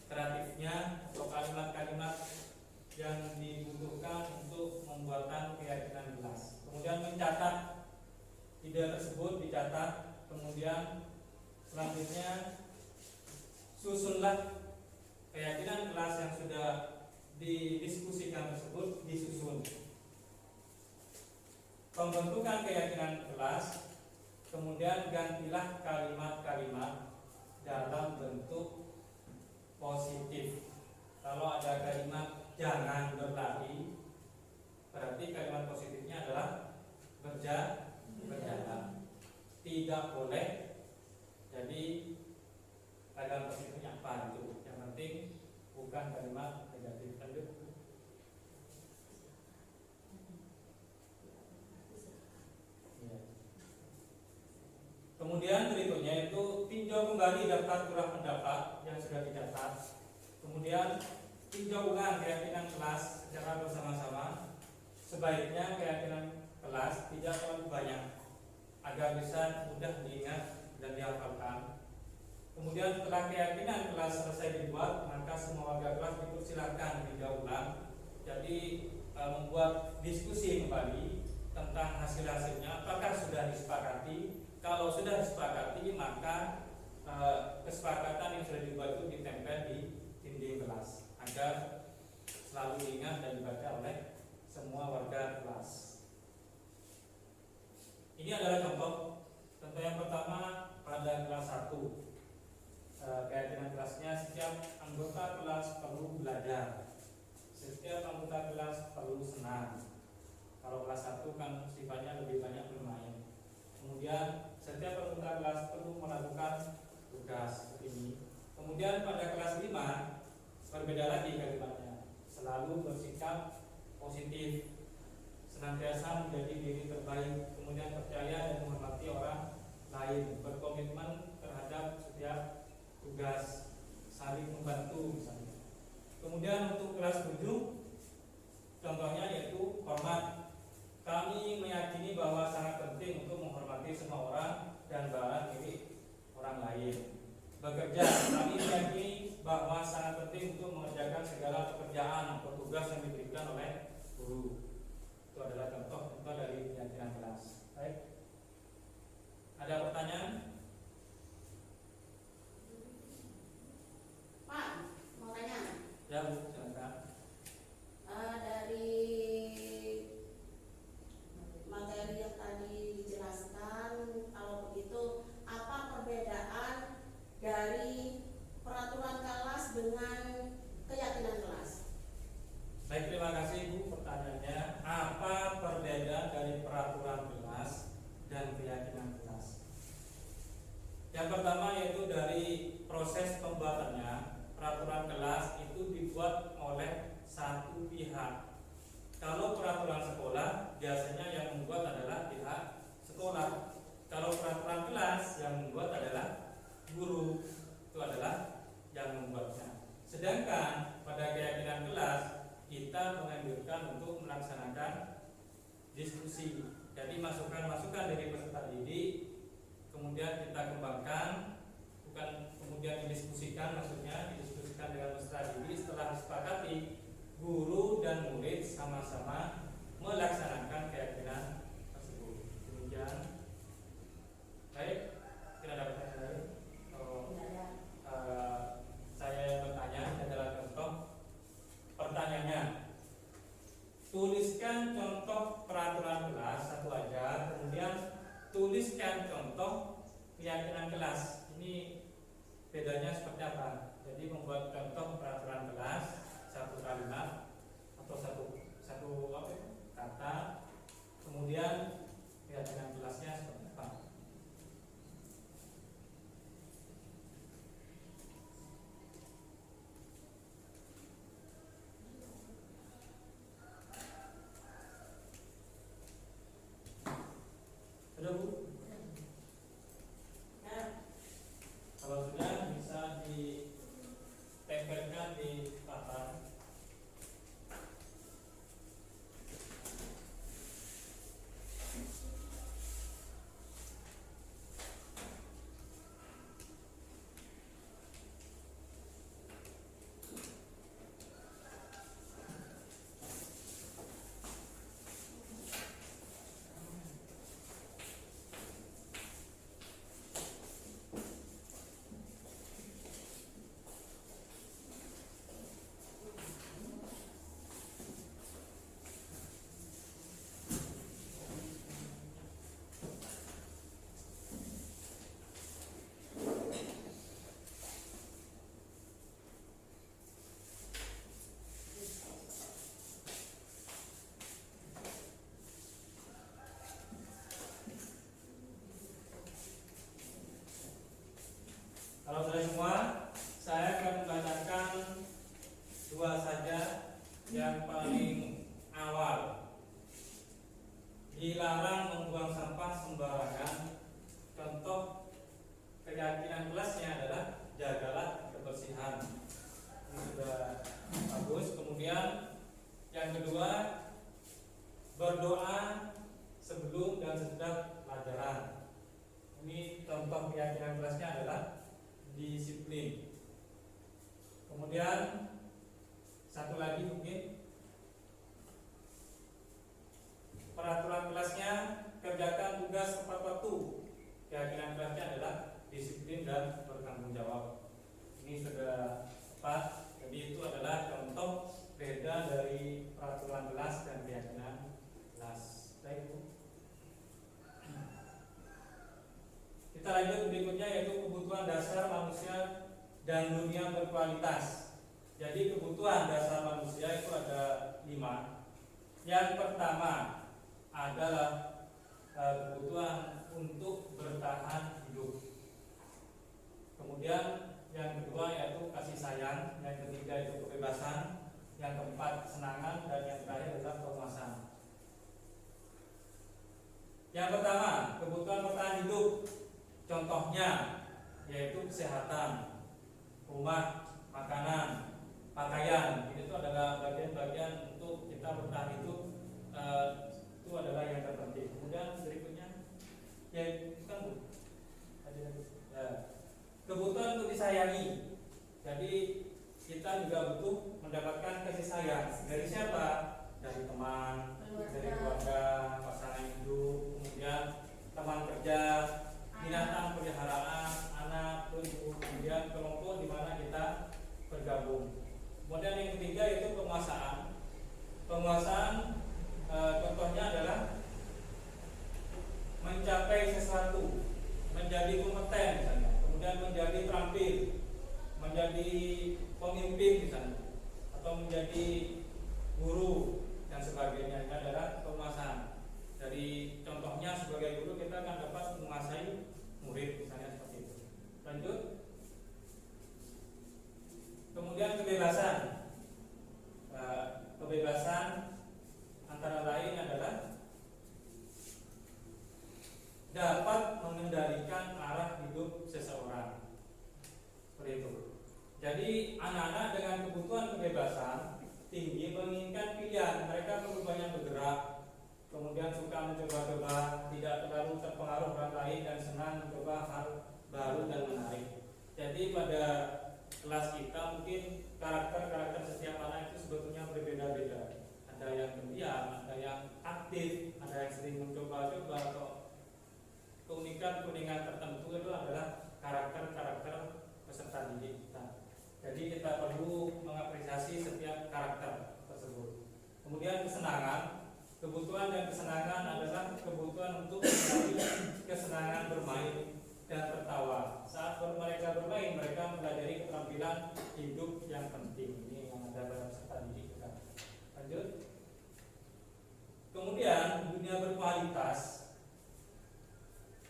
kreatifnya atau kalimat-kalimat yang dibutuhkan untuk membuatkan keyakinan kelas. Kemudian mencatat ide tersebut, dicatat. Kemudian selanjutnya susunlah keyakinan kelas yang sudah didiskusikan tersebut, disusun. Pembentukan keyakinan kelas. Kemudian gantilah kalimat-kalimat dalam bentuk positif. Kalau ada kalimat jangan berlari, berarti kalimat positifnya adalah berjalan. Tidak boleh. Jadi kalimat positifnya apa itu? Yang penting bukan kalimat negatif. Lanjut. Kemudian berikutnya itu tinjau kembali daftar curah pendapat yang sudah dicatat. Kemudian tinjau ulang keyakinan kelas secara bersama-sama. Sebaiknya keyakinan kelas tidak terlalu banyak agar bisa mudah diingat dan dihafalkan. Kemudian setelah keyakinan kelas selesai dibuat, maka semua warga kelas dipersilakan tinjau ulang Jadi membuat diskusi kembali tentang hasil-hasilnya, apakah sudah disepakati. Kalau sudah disepakati, maka kesepakatan yang sudah dibuat itu ditempel di dinding kelas agar selalu diingat dan dibaca oleh semua warga kelas. Ini adalah contoh yang pertama pada kelas 1. Keyakinan kelasnya, setiap anggota kelas perlu belajar, setiap anggota kelas perlu senang. Kalau kelas 1 kan sifatnya lebih banyak bermain. Kemudian setiap anggota kelas perlu melakukan tugas seperti ini. Kemudian pada kelas 5 berbeda lagi kalimatnya, selalu bersikap positif, senantiasa menjadi diri terbaik, kemudian percaya dan menghormati orang lain, berkomitmen terhadap setiap tugas, saling membantu misalnya. Kemudian untuk kelas 7 contohnya yaitu hormat. Kami meyakini bahwa sangat penting untuk menghormati semua orang dan barang milik orang lain. Bekerja, kami meyakini bahwa sangat penting untuk mengerjakan segala pekerjaan atau tugas yang diberikan oleh guru. Itu adalah contoh dari keyakinan kelas. Baik. Ada pertanyaan? Pak, mau tanya? Ya, Bu, silakan. Dari materi yang tadi dijelaskan, kalau begitu apa perbedaan dari peraturan kelas dengan keyakinan kelas? Baik, terima kasih Bu pertanyaannya. Apa perbedaan dari peraturan kelas dan keyakinan kelas? Yang pertama yaitu dari proses pembuatannya. Peraturan kelas itu dibuat oleh satu pihak. Kalau peraturan sekolah biasanya yang membuat adalah pihak sekolah. Kalau peraturan kelas yang membuat adalah guru. Itu adalah yang membuatnya. Sedangkan pada keyakinan kelas kita menganjurkan untuk melaksanakan diskusi. Jadi masukan-masukan dari peserta didik kemudian kita kembangkan, bukan kemudian didiskusikan, maksudnya didiskusikan dengan peserta didik. Setelah disepakati, guru dan murid sama-sama melaksanakan keyakinan tersebut. Demikian. Baik, tidak ada pertanyaan lain? Saya bertanya adalah contoh pertanyaannya. Tuliskan contoh peraturan kelas satu aja, kemudian tuliskan contoh keyakinan kelas. Ini bedanya seperti apa? Jadi membuat contoh peraturan kelas satu kalimat atau satu kata, kemudian keyakinan kelasnya seperti apa? Sudah Bu? Ya. Kalau sudah bisa ditempelkan di papan. Kalau sudah semua, saya akan membacakan dua saja yang paling awal. Dilarang membuang sampah sembarangan. Contoh keyakinan kelasnya adalah jagalah kebersihan. Ini sudah bagus. Kemudian yang kedua, berdoa sebelum dan sesudah pelajaran. Ini contoh keyakinan kelasnya adalah disiplin. Kemudian satu lagi mungkin keyakinan kelasnya adalah disiplin dan bertanggung jawab. Ini sudah tepat. Jadi itu adalah contoh beda dari peraturan kelas dan keyakinan kelas. Baik, Bu. Kita lanjut berikutnya, yaitu kebutuhan dasar manusia dan dunia berkualitas. Jadi kebutuhan dasar manusia itu ada 5. Yang pertama adalah kebutuhan untuk bertahan hidup. Kemudian yang kedua yaitu kasih sayang, yang ketiga itu kebebasan, yang keempat kesenangan, dan yang terakhir adalah kepuasan. Yang pertama, kebutuhan bertahan hidup. Contohnya yaitu kesehatan, rumah, makanan, pakaian. Itu adalah bagian-bagian untuk kita bertahan hidup. Itu adalah yang terpenting. Kemudian berikutnya, ya bukan Bu. Kebutuhan untuk disayangi. Jadi kita juga butuh mendapatkan kasih sayang dari siapa? Dari teman, dari keluarga, pasangan hidup, kemudian teman kerja, binatang peliharaan, anak, ibu, kemudian kelompok di mana kita bergabung. Kemudian yang ketiga yaitu penguasaan. Penguasaan contohnya adalah mencapai sesuatu, menjadi kompeten misalnya, kemudian menjadi terampil, menjadi pemimpin misalnya, atau menjadi guru dan sebagainya. Ini adalah penguasaan. Dari contohnya sebagai guru kita akan dapat menguasai murid misalnya seperti itu. Lanjut. Kemudian kebebasan. Kebebasan antara lain adalah dapat mengendalikan arah hidup seseorang. Seperti itu. Jadi anak-anak dengan kebutuhan kebebasan tinggi menginginkan pilihan. Mereka perlu banyak bergerak, kemudian suka mencoba-coba, tidak terlalu terpengaruh orang lain, dan senang mencoba hal baru dan menarik. Jadi pada kelas kita mungkin karakter-karakter setiap anak itu sebetulnya berbeda-beda. Ada yang pendiam, ada yang aktif, ada yang sering mencoba-coba, atau keunikan-keunikan tertentu itu adalah karakter-karakter peserta didik kita. Jadi kita perlu mengapresiasi setiap karakter tersebut. Kemudian kesenangan. Kebutuhan dan kesenangan adalah kebutuhan untuk mencari kesenangan bermain dan tertawa. Saat mereka bermain, mereka mempelajari keterampilan hidup yang penting. Ini yang ada dalam peserta didik kita. Lanjut. Kemudian dunia berkualitas.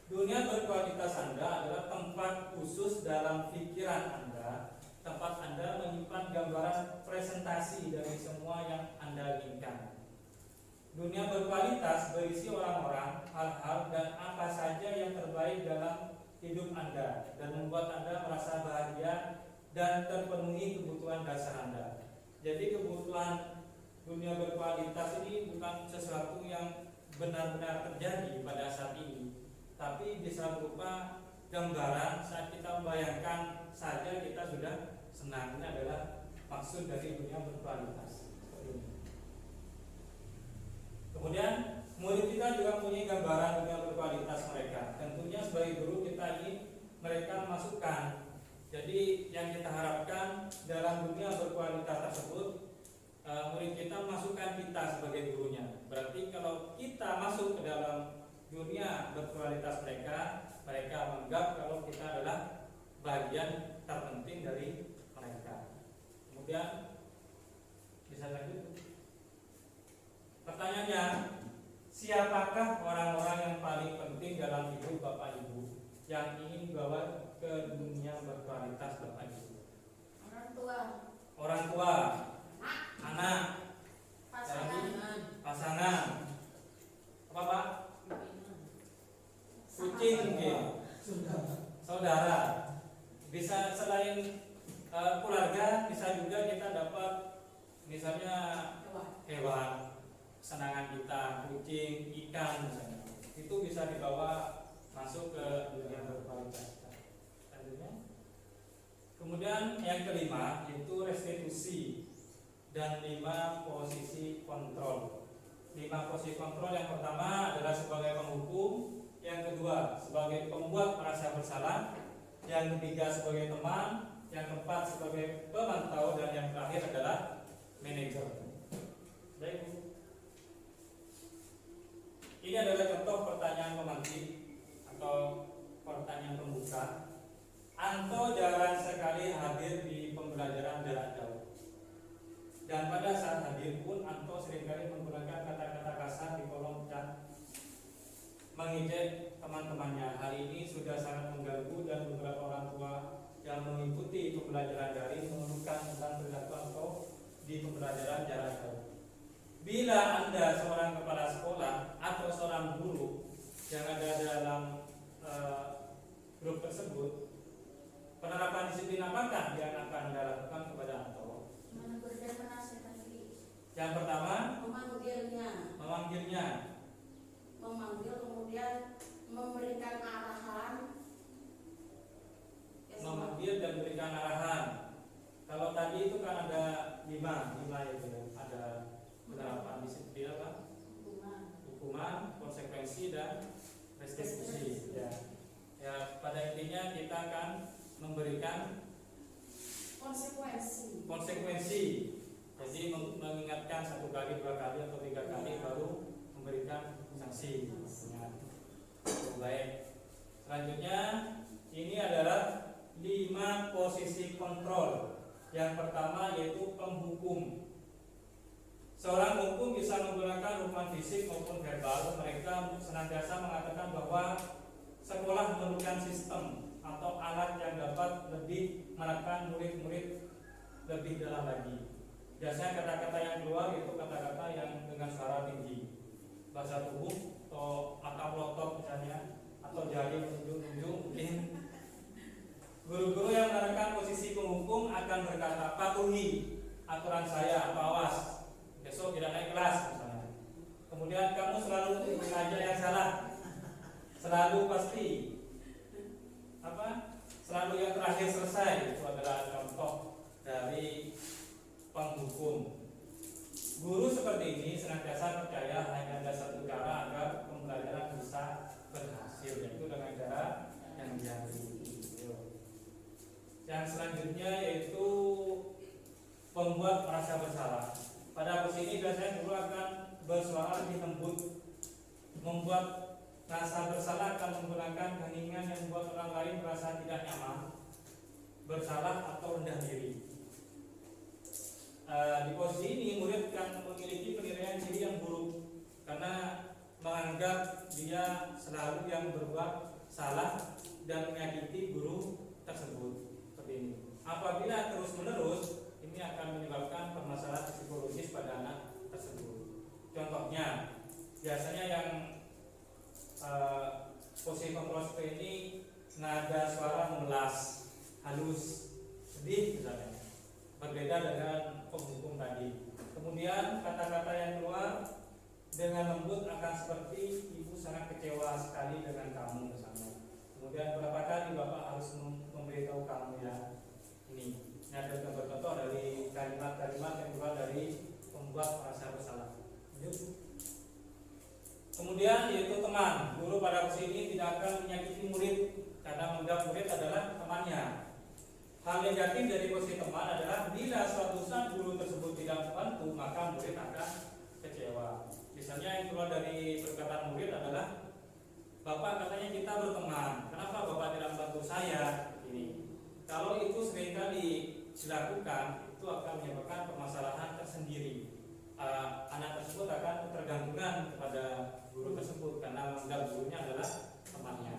Dunia berkualitas Anda adalah tempat khusus dalam pikiran Anda, tempat Anda menyimpan gambaran presentasi dari semua yang Anda inginkan. Dunia berkualitas berisi orang-orang, hal-hal, dan apa saja yang terbaik dalam hidup Anda dan membuat Anda merasa bahagia dan terpenuhi kebutuhan dasar Anda. Jadi kebutuhan dunia berkualitas ini bukan sesuatu yang benar-benar terjadi pada saat ini, tapi bisa berupa gambaran. Saat kita membayangkan saja kita sudah senang. Ini adalah maksud dari dunia berkualitas. Kemudian murid kita juga punya gambaran dunia berkualitas mereka. Tentunya sebagai guru kita ingin mereka masukkan. Jadi yang kita harapkan dalam dunia berkualitas tersebut, murid kita masukkan kita sebagai gurunya. Berarti kalau kita masuk ke dalam dunia berkualitas mereka, mereka menganggap kalau kita adalah bagian terpenting dari mereka. Kemudian bisa lanjut. Pertanyaannya, siapakah orang-orang yang paling penting dalam hidup Bapak Ibu yang ingin dibawa ke dunia berkualitas Bapak Ibu? Orang tua. Orang tua, anak, pasangan, apa Pak? Kucing mungkin, saudara. Bisa selain keluarga, bisa juga kita dapat misalnya hewan. Kesenangan kita, kucing, ikan misalnya, itu bisa dibawa masuk ke dunia berkualitas. Selanjutnya, kemudian yang kelima yaitu restitusi dan 5 posisi kontrol. 5 posisi kontrol yang pertama adalah sebagai penghukum, yang kedua sebagai pembuat merasa bersalah, yang ketiga sebagai teman, yang keempat sebagai pemantau, dan yang terakhir adalah manajer. Baik, Bu. Ini adalah contoh pertanyaan pemantik atau pertanyaan pembuka. Anto jarang sekali hadir di pembelajaran jarak jauh. Dan pada saat hadir pun Anto seringkali menggunakan kata-kata kasar di kolom chat, mengejek teman-temannya. Hal ini sudah sangat mengganggu dan beberapa orang tua yang mengikuti pembelajaran daring mengeluhkan tentang perilaku Anto di pembelajaran jarak jauh. Bila Anda seorang kepala sekolah atau seorang guru yang ada dalam grup tersebut, penerapan disiplin apakah yang akan Anda lakukan kepada Anto? Menegur dan menasihati. Yang pertama, memanggilnya, memanggil, kemudian memberikan arahan. memanggil dan berikan arahan. Kalau tadi itu kan ada lima itu ya. Ada penerapan disiplin apa? Hukuman, konsekuensi, dan restitusi. Ya, pada intinya kita akan memberikan konsekuensi. Jadi mengingatkan 1 kali, 2 kali, atau 3 kali baru memberikan sanksi. Baik. Selanjutnya ini adalah 5 posisi kontrol. Yang pertama yaitu penghukum. Seorang hukum bisa menggunakan hukuman fisik maupun verbal. Mereka senantiasa mengatakan bahwa sekolah memerlukan sistem atau alat yang dapat lebih menekan murid-murid lebih dalam lagi. Biasanya kata-kata yang keluar itu kata-kata yang dengan suara tinggi, bahasa tubuh atau mata melotot misalnya, atau jari menunjuk-nunjuk. Mungkin guru-guru yang menerapkan posisi penghukum akan berkata, patuhi aturan saya atau awas, besok tidak naik kelas misalnya. Kemudian kamu selalu mengajar yang salah, selalu pasti selalu yang terakhir selesai. Itu adalah contoh dari penghukum. Guru seperti ini senantiasa percaya hanya ada satu cara agar pembelajaran bisa berhasil, yaitu dengan cara yang diakui. Yang selanjutnya yaitu pembuat merasa bersalah. Pada posisi ini biasanya guru akan bersuara lebih lembut. Membuat rasa bersalah akan menggunakan keheningan yang membuat orang lain merasa tidak nyaman, bersalah, atau rendah diri. Di posisi ini murid akan memiliki penilaian diri yang buruk karena menganggap dia selalu yang berbuat salah dan menyakiti guru tersebut. Seperti ini. Apabila terus-menerus, ini akan menyebabkan permasalahan psikologis pada anak tersebut. Contohnya, biasanya yang posisi kontrol seperti ini nada suara memelas, halus, sedih misalnya. Berbeda dengan penghukum tadi. Kemudian kata-kata yang keluar dengan lembut akan seperti ibu sangat kecewa sekali dengan kamu misalnya. Kemudian berapa kali bapak harus memberitahu kamu ya. Ini ada contoh-contoh dari kalimat-kalimat yang keluar dari pembuat merasa bersalah. Kemudian yaitu teman. Guru pada posisi ini tidak akan menyakiti murid karena menganggap murid adalah temannya. Hal negatif dari posisi teman adalah bila suatu saat guru tersebut tidak membantu, maka murid akan kecewa. Misalnya yang keluar dari perkataan murid adalah, Bapak katanya kita berteman, kenapa Bapak tidak membantu saya? Ini. Kalau itu seringkali dilakukan, itu akan menyebabkan permasalahan tersendiri. Anak tersebut akan ketergantungan kepada guru tersebut karena menganggap gurunya adalah temannya.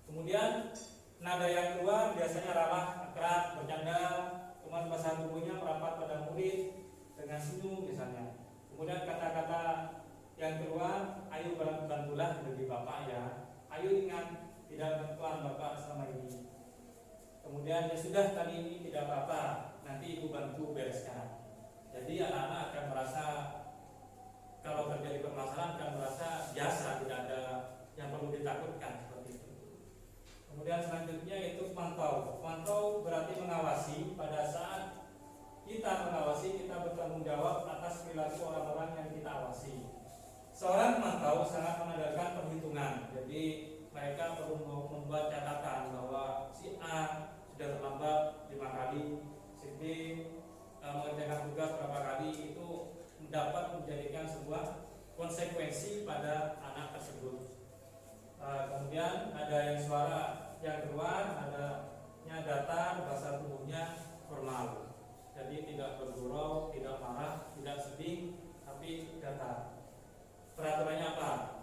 Kemudian nada yang keluar biasanya ramah, akrab, bercanda, kemudian bahasa tubuhnya merapat pada murid dengan senyum misalnya. Kemudian kata-kata yang keluar, ayo bantulah bagi bapak ya, ayo ingat tidak bantuan bapak selama ini. Kemudian ya sudah kali ini tidak apa-apa, nanti ibu bantu bereskan. Jadi anak-anak akan merasa kalau terjadi permasalahan akan merasa biasa, tidak ada yang perlu ditakutkan seperti itu. Kemudian selanjutnya itu pantau. Pantau berarti mengawasi. Pada saat kita mengawasi, kita bertanggung jawab atas perilaku orang-orang yang kita awasi. Seorang pemantau sangat mengandalkan perhitungan. Jadi mereka perlu membuat catatan bahwa si A sudah terlambat 5 kali, si B mengerjakan tugas berapa kali, itu dapat menjadikan sebuah konsekuensi pada anak tersebut. Kemudian ada yang suara yang keluar, adanya datar, bahasa tubuhnya formal. Jadi tidak bergurau, tidak marah, tidak sedih, tapi datar. Peraturannya apa?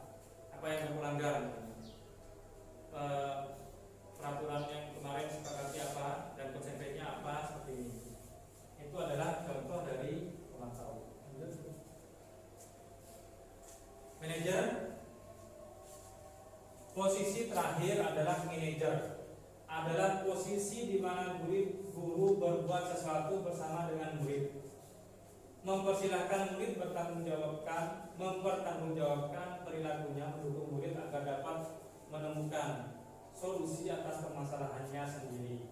Apa yang melanggar? Peraturan yang kemarin sepakati apa dan konsekuensinya apa, seperti ini. Itu adalah contoh dari pemantau. Manajer. Posisi terakhir adalah manajer. Adalah posisi di mana guru berbuat sesuatu bersama dengan murid. Mempersilahkan murid mempertanggungjawabkan perilakunya, mendukung murid agar dapat menemukan solusi atas permasalahannya sendiri.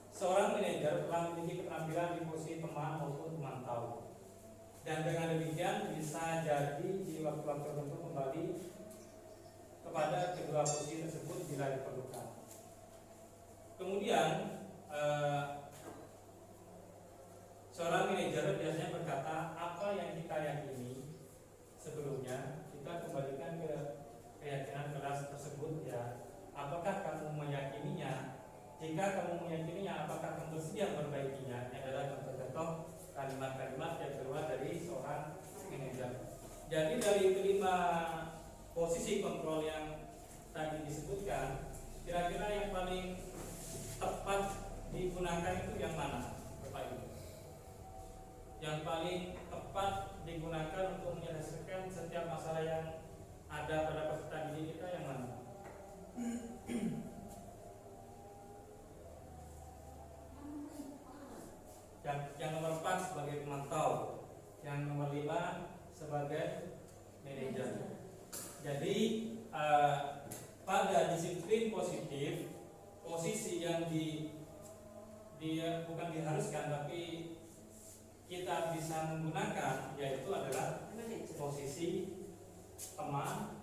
Seorang manajer telah memiliki keterampilan di posisi teman maupun pemantau, dan dengan demikian bisa jadi di waktu-waktu tertentu kembali kepada kedua posisi tersebut bila diperlukan. Kemudian seorang manajer biasanya berkata, apa yang kita yakini sebelumnya kita kembalikan ke keyakinan kelas tersebut ya. Apakah kamu meyakininya? Jika kamu meyakininya, apakah kamu bersedia memperbaikinya? Ini adalah contoh-contoh kalimat-kalimat yang keluar dari seorang manajer. Jadi dari kelima posisi kontrol yang tadi disebutkan, kira-kira yang paling tepat digunakan itu yang mana, Bapak Ibu? Yang paling tepat digunakan untuk menyelesaikan setiap masalah yang ada pada peserta didik kita yang mana? Yang nomor 4 sebagai pemantau, yang nomor 5 sebagai manajer. Jadi pada disiplin positif, posisi yang bukan diharuskan tapi kita bisa menggunakan yaitu adalah posisi teman,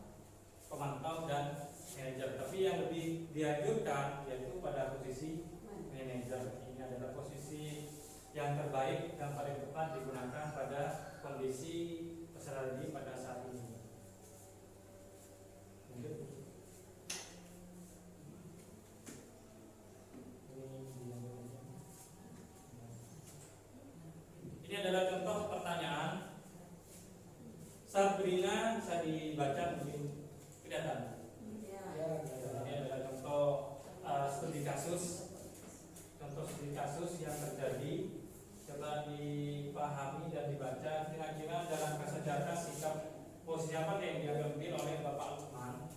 pemantau, dan manajer. Tapi yang lebih dianjurkan yaitu pada posisi manajer. Ini adalah posisi yang terbaik dan paling tepat digunakan pada kondisi peserta didik pada saat ini. Ini adalah contoh pertanyaan. Sabrina bisa dibaca mungkin kelihatan. Ini adalah contoh studi kasus. Contoh studi kasus yang terjadi. Coba dipahami dan dibaca. Kira-kira dalam kasus data sikap posisi apa yang diambil oleh Bapak Lukman?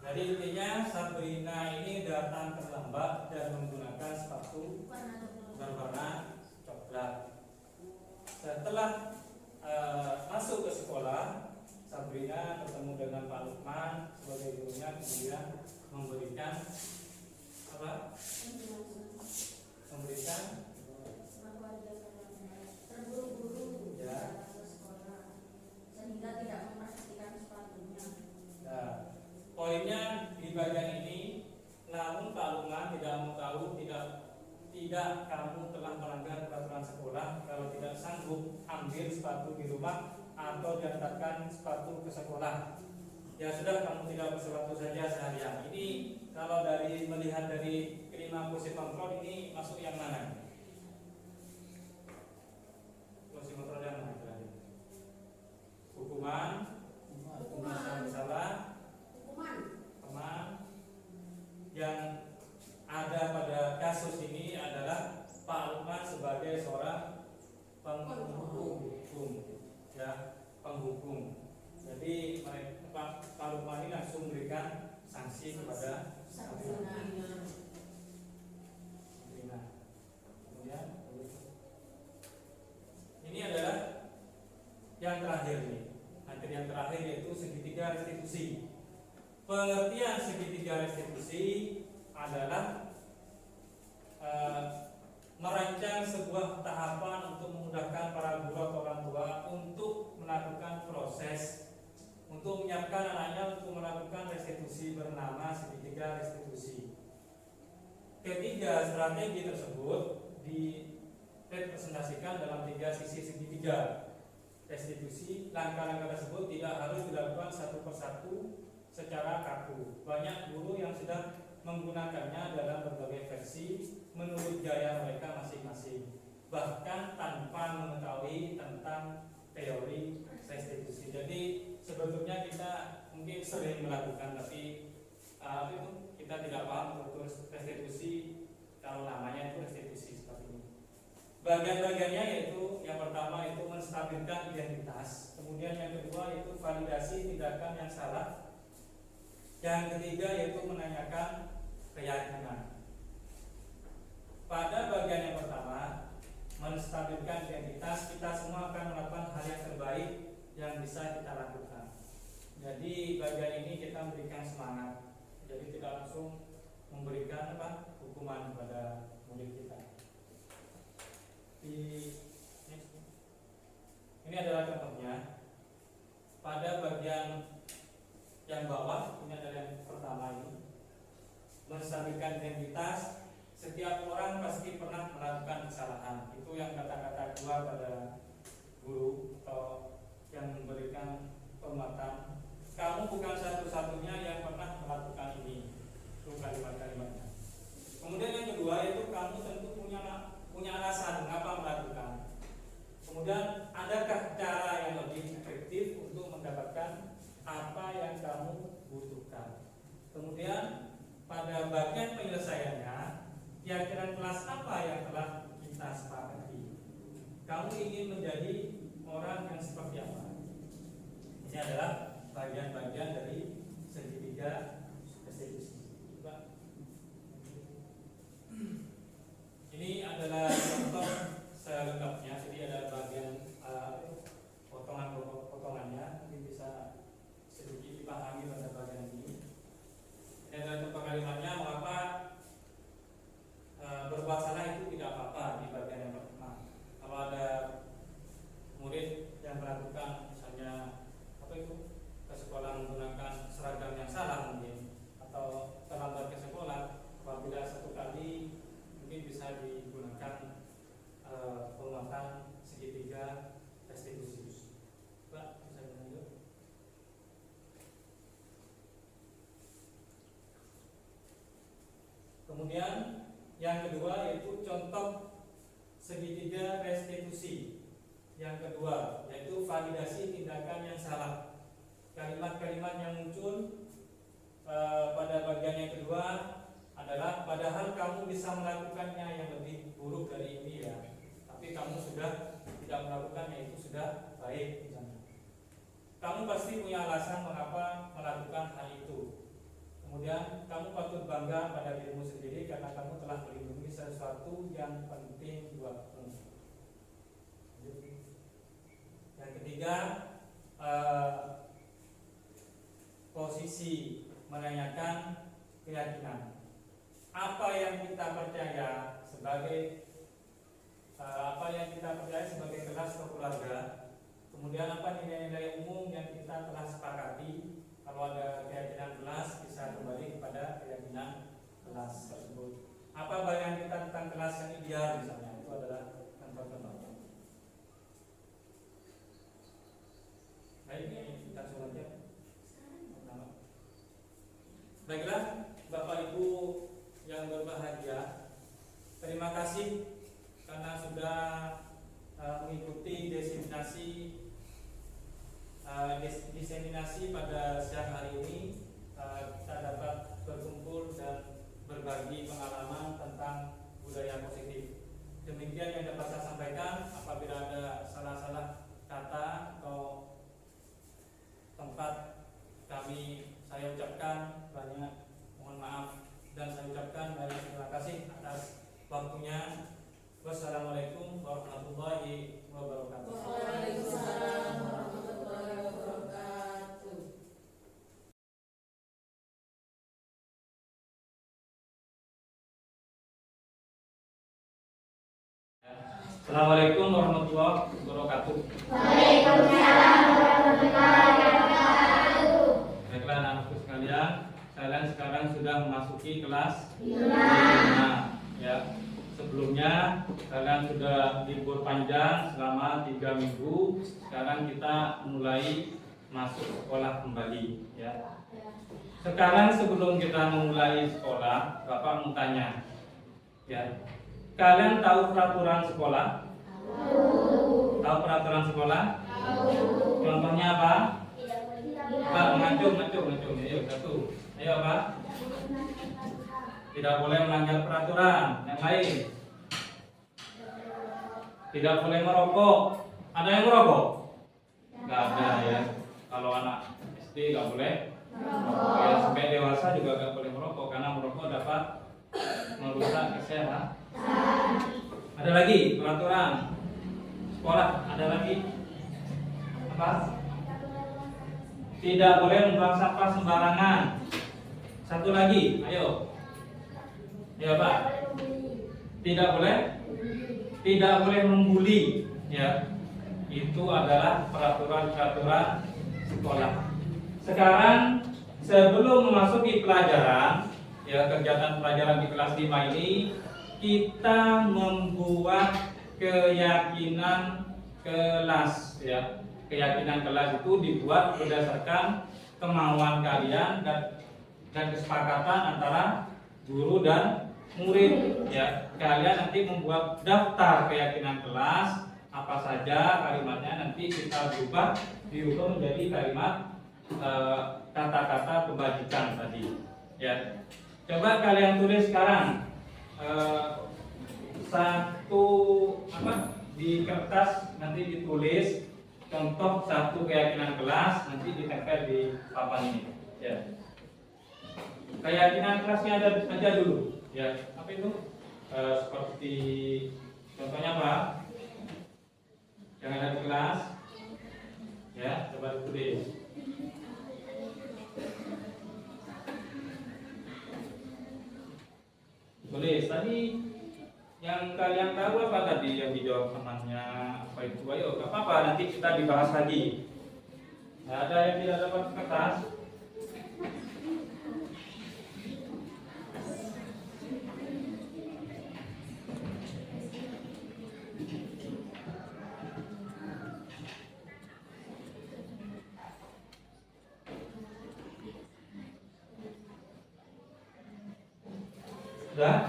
Jadi intinya Sabrina ini datang terlambat dan menggunakan sepatu berwarna coklat. Setelah masuk ke sekolah, Sabrina bertemu dengan Pak Lukman sebagai gurunya, kemudian memberikan apa? Memberikan terburu-buru ya, sehingga tidak memperhatikan sepatunya. Nah, poinnya di bagian ini, namun Pak Lukman tidak mau tahu, tidak kamu telah melanggar peraturan sekolah kalau tidak sanggup ambil sepatu di rumah atau diantarkan sepatu ke sekolah. Ya sudah, kamu tidak bersepatu saja seharian. Ini kalau dari melihat dari kelima posisi kontrol ini masuk yang mana? Posisi kontrol yang mana tadi? Hukuman bersalah, teman. Yang ada pada kasus ini adalah Pak Lukman sebagai seorang penghukum. ya penghukum. Jadi mereka Pak Lukman ini langsung memberikan sanksi kepada Sabrina. Sabrina. Kemudian ini adalah yang terakhir nih. Nanti yang terakhir yaitu segitiga restitusi. Pengertian segitiga restitusi adalah merancang sebuah tahapan untuk memudahkan para guru atau orang tua untuk melakukan proses untuk menyiapkan anaknya untuk melakukan restitusi bernama segitiga restitusi. Ketiga strategi tersebut direpresentasikan dalam 3 sisi segitiga restitusi. Langkah-langkah tersebut tidak harus dilakukan satu persatu secara kaku. Banyak guru yang sudah menggunakannya dalam berbagai versi menurut gaya mereka masing-masing, bahkan tanpa mengetahui tentang teori restitusi. Jadi sebetulnya kita mungkin sering melakukan, tapi kita tidak paham betul restitusi kalau namanya itu restitusi seperti ini. Bagian-bagiannya yaitu yang pertama itu menstabilkan identitas, kemudian yang kedua yaitu validasi tindakan yang salah, yang ketiga yaitu menanyakan keyakinan. Pada bagian yang pertama, menstabilkan identitas, kita semua akan melakukan hal yang terbaik yang bisa kita lakukan. Jadi bagian ini kita memberikan semangat. Jadi tidak langsung memberikan hukuman kepada murid kita. Ini adalah contohnya. Pada bagian yang bawah, ini adalah yang pertama ini. Menstabilkan identitas, setiap orang pasti pernah melakukan kesalahan. Itu yang kata-kata gua pada guru atau yang memberikan penguatan. Kamu bukan satu-satunya yang pernah melakukan ini. Itu kalimat-kalimatnya. Kemudian yang kedua itu kamu tentu punya alasan mengapa melakukan. Kemudian adakah cara yang lebih efektif untuk mendapatkan apa yang kamu butuhkan. Kemudian pada bagian penyelesaiannya, keyakinan kelas apa yang telah kita sepakati. Kamu ingin menjadi orang yang seperti apa? Ini adalah bagian-bagian dari segitiga restitusi. Ini adalah contoh selengkapnya. Jadi ada bagian potongannya, mungkin bisa sedikit dipahami pada bagian ini. Ini adalah contoh kalimatnya, mengapa berbuat salah itu tidak apa-apa di bagian yang pertama. Kalau ada murid yang melakukan misalnya ke sekolah menggunakan seragam yang salah mungkin, atau terlambat ke sekolah, apabila satu kali mungkin bisa digunakan penguatan segitiga restitusi. Pak, bisa lanjut. Kemudian yang kedua yaitu contoh segitiga restitusi. Yang kedua yaitu validasi tindakan yang salah. Kalimat-kalimat yang muncul pada bagian yang kedua adalah padahal kamu bisa melakukannya yang lebih buruk dari ini ya, tapi kamu sudah tidak melakukannya, itu sudah baik misalnya. Kamu pasti punya alasan mengapa melakukan hal itu. Kemudian kamu patut bangga pada dirimu sendiri karena kamu telah melindungi sesuatu yang penting buatmu. Yang ketiga, posisi menanyakan keyakinan. Apa yang kita percaya sebagai kelas atau keluarga. Kemudian apa nilai-nilai umum yang kita telah sepakati. Kalau ada keyakinan kelas bisa kembali kepada keyakinan kelas tersebut. Apa bayangan kita tentang kelas yang ideal misalnya, itu adalah contoh-contohnya. Baik, ini kita langsung aja. Baiklah, Bapak Ibu yang berbahagia, terima kasih karena sudah mengikuti diseminasi pada siang hari ini. Kita dapat berkumpul dan berbagi pengalaman tentang budaya positif. Demikian yang dapat saya sampaikan. Apabila ada salah-salah kata atau Assalamualaikum warahmatullahi wabarakatuh. Waalaikumsalam warahmatullahi wabarakatuh. Assalamualaikum warahmatullahi wabarakatuh. Waalaikumsalam warahmatullahi wabarakatuh. Baiklah anak-anakku sekalian, kalian sekarang sudah memasuki kelas 5. Ya. Sebelumnya kalian sudah libur panjang selama 3 minggu. Sekarang kita mulai masuk sekolah kembali, ya. Sekarang sebelum kita memulai sekolah, Bapak mau tanya, ya. Kalian tahu peraturan sekolah? Tahu peraturan sekolah? Contohnya apa? Pak, ngacung. Ayo, satu. Ayo, Pak. Tidak boleh melanggar peraturan. Yang lain? Tidak boleh merokok. Ada yang merokok? Nggak ada, ya. Kalau anak SD nggak boleh merokok. Ya, sampai dewasa juga nggak boleh merokok karena merokok dapat merusak kesehatan. Ada lagi peraturan sekolah. Ada lagi apa? Tidak boleh membuang sampah sembarangan. Satu lagi, ayo. Ya Pak. Tidak boleh membuli, ya. Itu adalah peraturan-peraturan sekolah. Sekarang sebelum memasuki pelajaran, ya, kegiatan pelajaran di kelas 5 ini, kita membuat keyakinan kelas, ya. Keyakinan kelas itu dibuat berdasarkan kemauan kalian dan kesepakatan antara guru dan murid, ya. Kalian nanti membuat daftar keyakinan kelas, apa saja kalimatnya nanti kita diubah menjadi kalimat kata-kata kebajikan tadi, ya. Coba kalian tulis sekarang di kertas, nanti ditulis contoh satu keyakinan kelas, nanti ditempel di papan ini, ya. Keyakinan kelasnya ada aja dulu, ya. Apa itu? Seperti contohnya apa? Yang ada di kelas, ya. Coba ditulis. Tulis tadi yang kalian tahu apa tadi yang dijawab temannya apa itu? Ayo, gak apa-apa, nanti kita dibahas lagi. Nah, ada yang tidak dapat kertas? Sudah?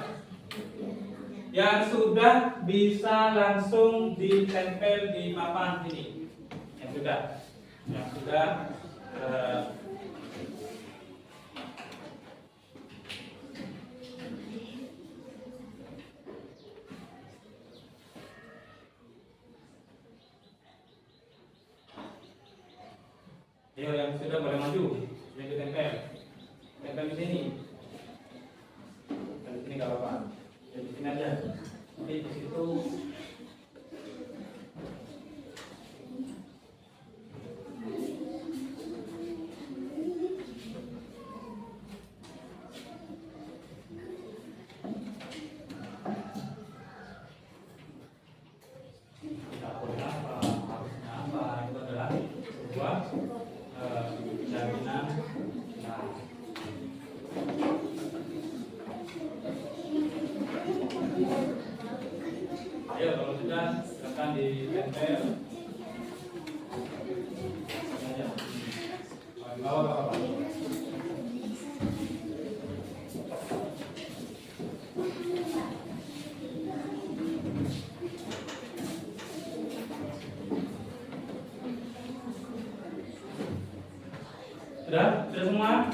Yang sudah bisa langsung ditempel di papan sini. Yang sudah ayo, yang sudah boleh maju, yang ditempel, tempel di sini. Di sini nggak apa-apa. Ya, di sini aja. Nanti di situ tidak boleh apa, harusnya apa, itu adalah sebuah jaminan. Nah, ayo kalau sudah silakan ditempel. Di bawah nggak apa-apa. Sudah semua?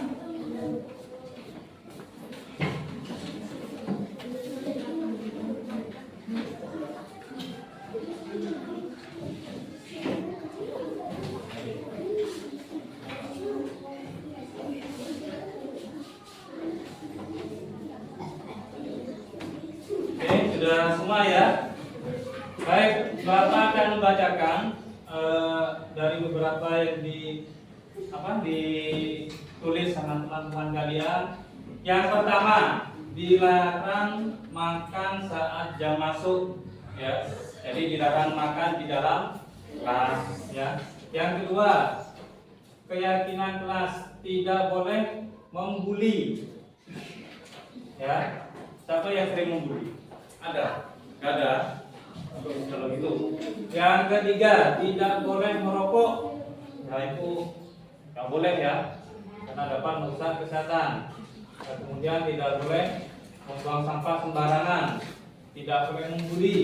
Oke, sudah semua ya? Baik, Bapak akan membacakan dari beberapa yang ditulis sama teman-teman kalian. Yang pertama, dilarang makan saat jam masuk, ya. Jadi dilarang makan di dalam kelas, ya. Yang kedua, keyakinan kelas tidak boleh membuli, ya. Siapa yang sering membuli? Ada? Gak ada? Kalau gitu. Yang ketiga, tidak boleh merokok. Nah itu nggak boleh ya, karena dapat merusak kesehatan. Dan kemudian tidak boleh membuang sampah sembarangan, tidak boleh membuli,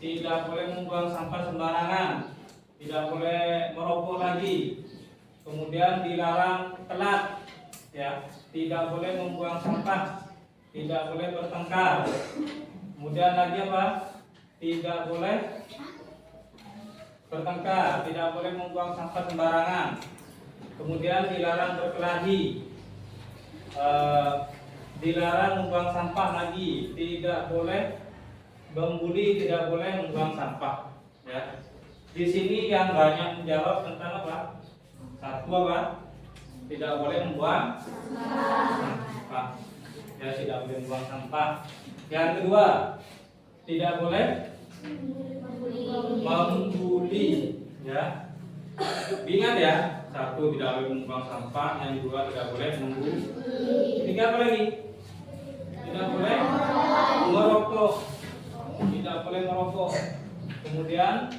tidak boleh membuang sampah sembarangan, tidak boleh merokok lagi. Kemudian dilarang telat, ya, tidak boleh membuang sampah, tidak boleh bertengkar. Kemudian lagi apa? Tidak boleh bertengkar, tidak boleh membuang sampah sembarangan. Kemudian dilarang berkelahi, dilarang membuang sampah lagi, tidak boleh membuli, tidak boleh membuang sampah. Ya. Di sini yang banyak menjawab tentang apa? Satu apa? Tidak boleh membuang sampah. Ya, tidak boleh membuang sampah. Yang kedua, tidak boleh membuli, ya. Ingat ya, satu tidak boleh membuang sampah, yang kedua tidak boleh membuli. Tiga apa lagi? Tidak boleh merokok, tidak boleh merokok. Kemudian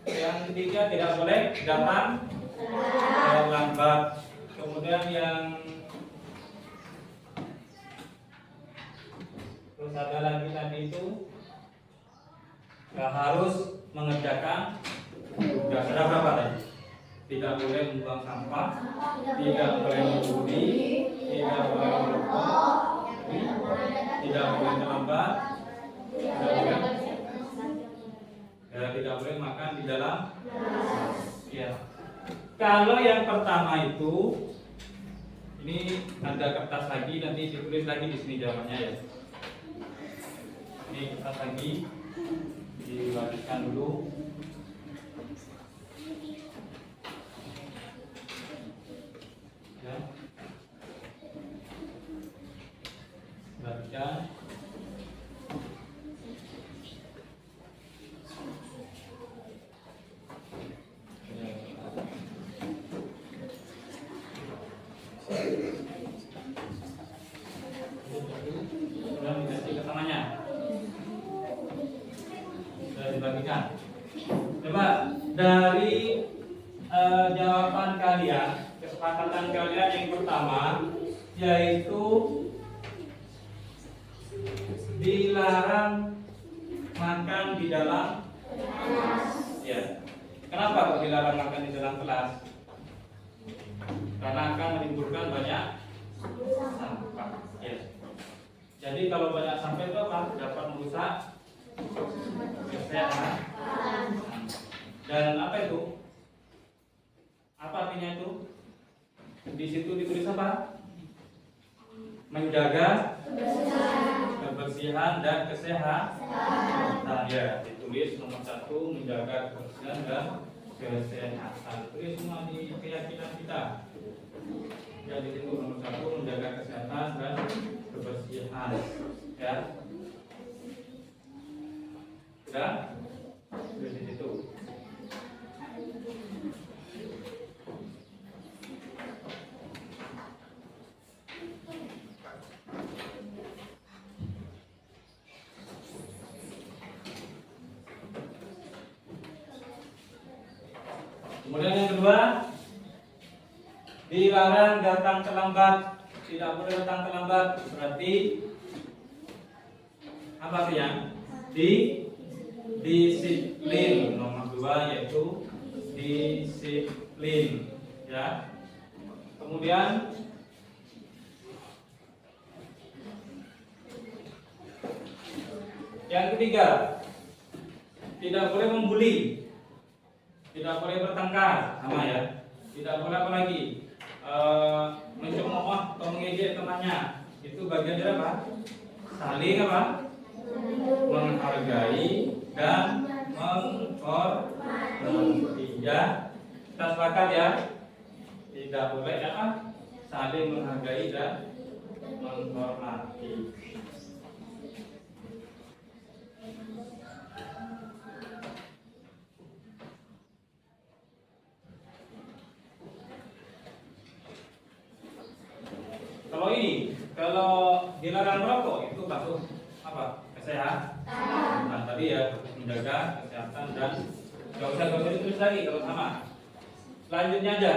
yang ketiga tidak boleh datang terlambat. Kemudian yang terus ada lagi tadi itu nggak harus mengerjakan tugas. Ada berapa tadi? Tidak boleh membuang sampah, tidak boleh membuli, tidak boleh merokok, tidak boleh terlambat, tidak boleh makan di dalam. Ya. Kalau yang pertama itu, ini ada kertas lagi, nanti ditulis lagi di sini jawabannya ya. Ini kertas lagi, dibagikan dulu. Ya. Bagikan. Sudah dikasih keterangannya. Sudah dibagikan. Coba dari jawaban kalian, kesepakatan kalian yang pertama yaitu dilarang makan di dalam kelas. Ya. Kenapa kok dilarang makan di dalam kelas? Karena akan menimbulkan banyak sampah. Ya. Jadi kalau banyak sampah itu apa? Dapat merusak kesehatan. Dan apa itu? Apa artinya itu? Di situ ditulis apa? Menjaga kebersihan dan kesehatan. Nah, ya, ditulis nomor 1 menjaga kebersihan dan kesehatan. Tulis semua di keyakinan kita. Ya, di situ nomor 1 menjaga kesehatan dan kebersihan. Ya. Sudah? Tulis di situ. Kemudian yang kedua, dilarang datang terlambat. Tidak boleh datang terlambat. Berarti apa artinya? Disiplin. Nomor 2 yaitu disiplin. Ya. Kemudian yang ketiga, tidak boleh membuli. Tidak boleh bertengkar, sama ya. Tidak boleh apa lagi? Mencemooh atau mengejek temannya. Itu bagian dari apa? Saling apa? Menghargai dan menghormati. Ya, kita sepakat ya. Tidak boleh apa? Saling menghargai dan menghormati. Kalau ini, kalau dilarang merokok itu masuk apa? Kesehatan. Nah, tadi ya menjaga kesehatan dan nggak usah ditulis lagi kalau sama. Selanjutnya aja,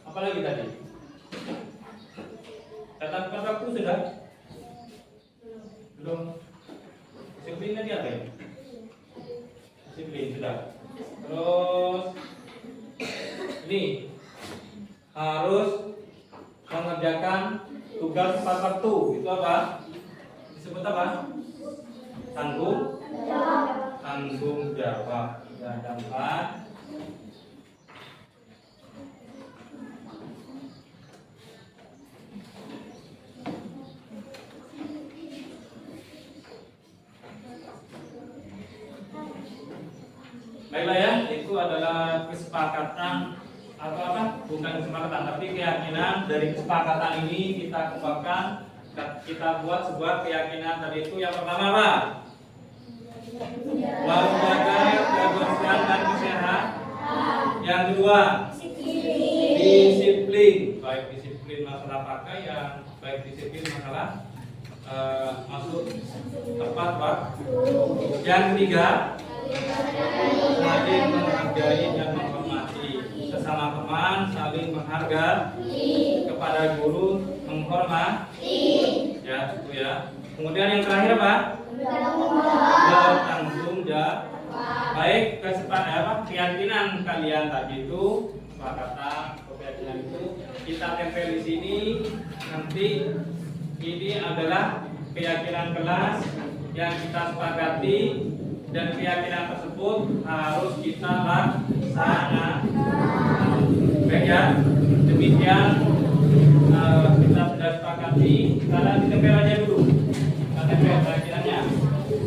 apa lagi tadi? Kata waktu sudah? Belum. Disiplin tadi apa ya? Disiplin sudah. Terus ini harus mengerjakan tugas tepat waktu. Itu apa? Disebut apa? Tanggung jawab. Ya, ada 4. Baiklah ya, itu adalah kesepakatan atau apa? Bukan kesepakatan, tapi keyakinan. Dari kesepakatan ini kita kembangkan, kita buat sebuah keyakinan. Tadi itu yang pertama apa? Menjaga kebersihan dan kesehatan. Yang kedua, disiplin. Baik disiplin masalah pakaian, baik disiplin masalah masuk tepat waktu. Yang ketiga, saling menghargai dan menghormati sesama teman, saling menghargai, kepada guru menghormati. Ya, itu ya. Kemudian yang terakhir apa? Bertanggung jawab. Baik keyakinan kalian tadi itu, kesepakatan keyakinan itu kita tempel di sini. Nanti ini adalah keyakinan kelas yang kita sepakati. Dan keyakinan tersebut harus kita laksanakan. Baik ya, demikian kita sudah sepakati. Kalian ditempel aja dulu. Kita tempel keyakinannya.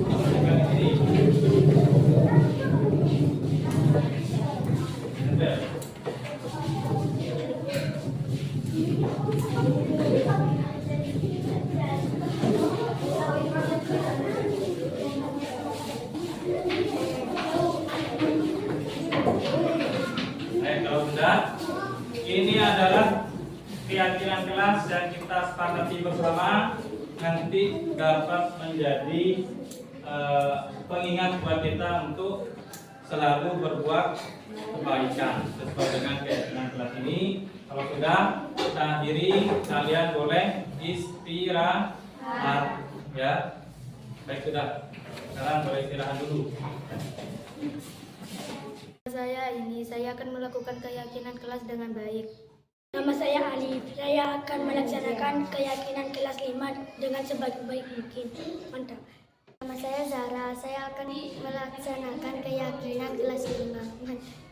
Tempel di sini. Tempel. Kalau sudah, ini adalah keyakinan kelas yang kita sepakati bersama, nanti dapat menjadi pengingat buat kita untuk selalu berbuat kebaikan sesuai dengan keyakinan kelas ini. Kalau sudah, kita akhiri, kalian boleh istirahat ya. Baik, sudah. Sekarang boleh istirahat dulu. Saya akan melakukan keyakinan kelas dengan baik. Nama saya Alif. Saya akan melaksanakan keyakinan kelas 5 dengan sebaik-baik mungkin. Mantap. Nama saya Zara. Saya akan melaksanakan keyakinan kelas 5. Mantap.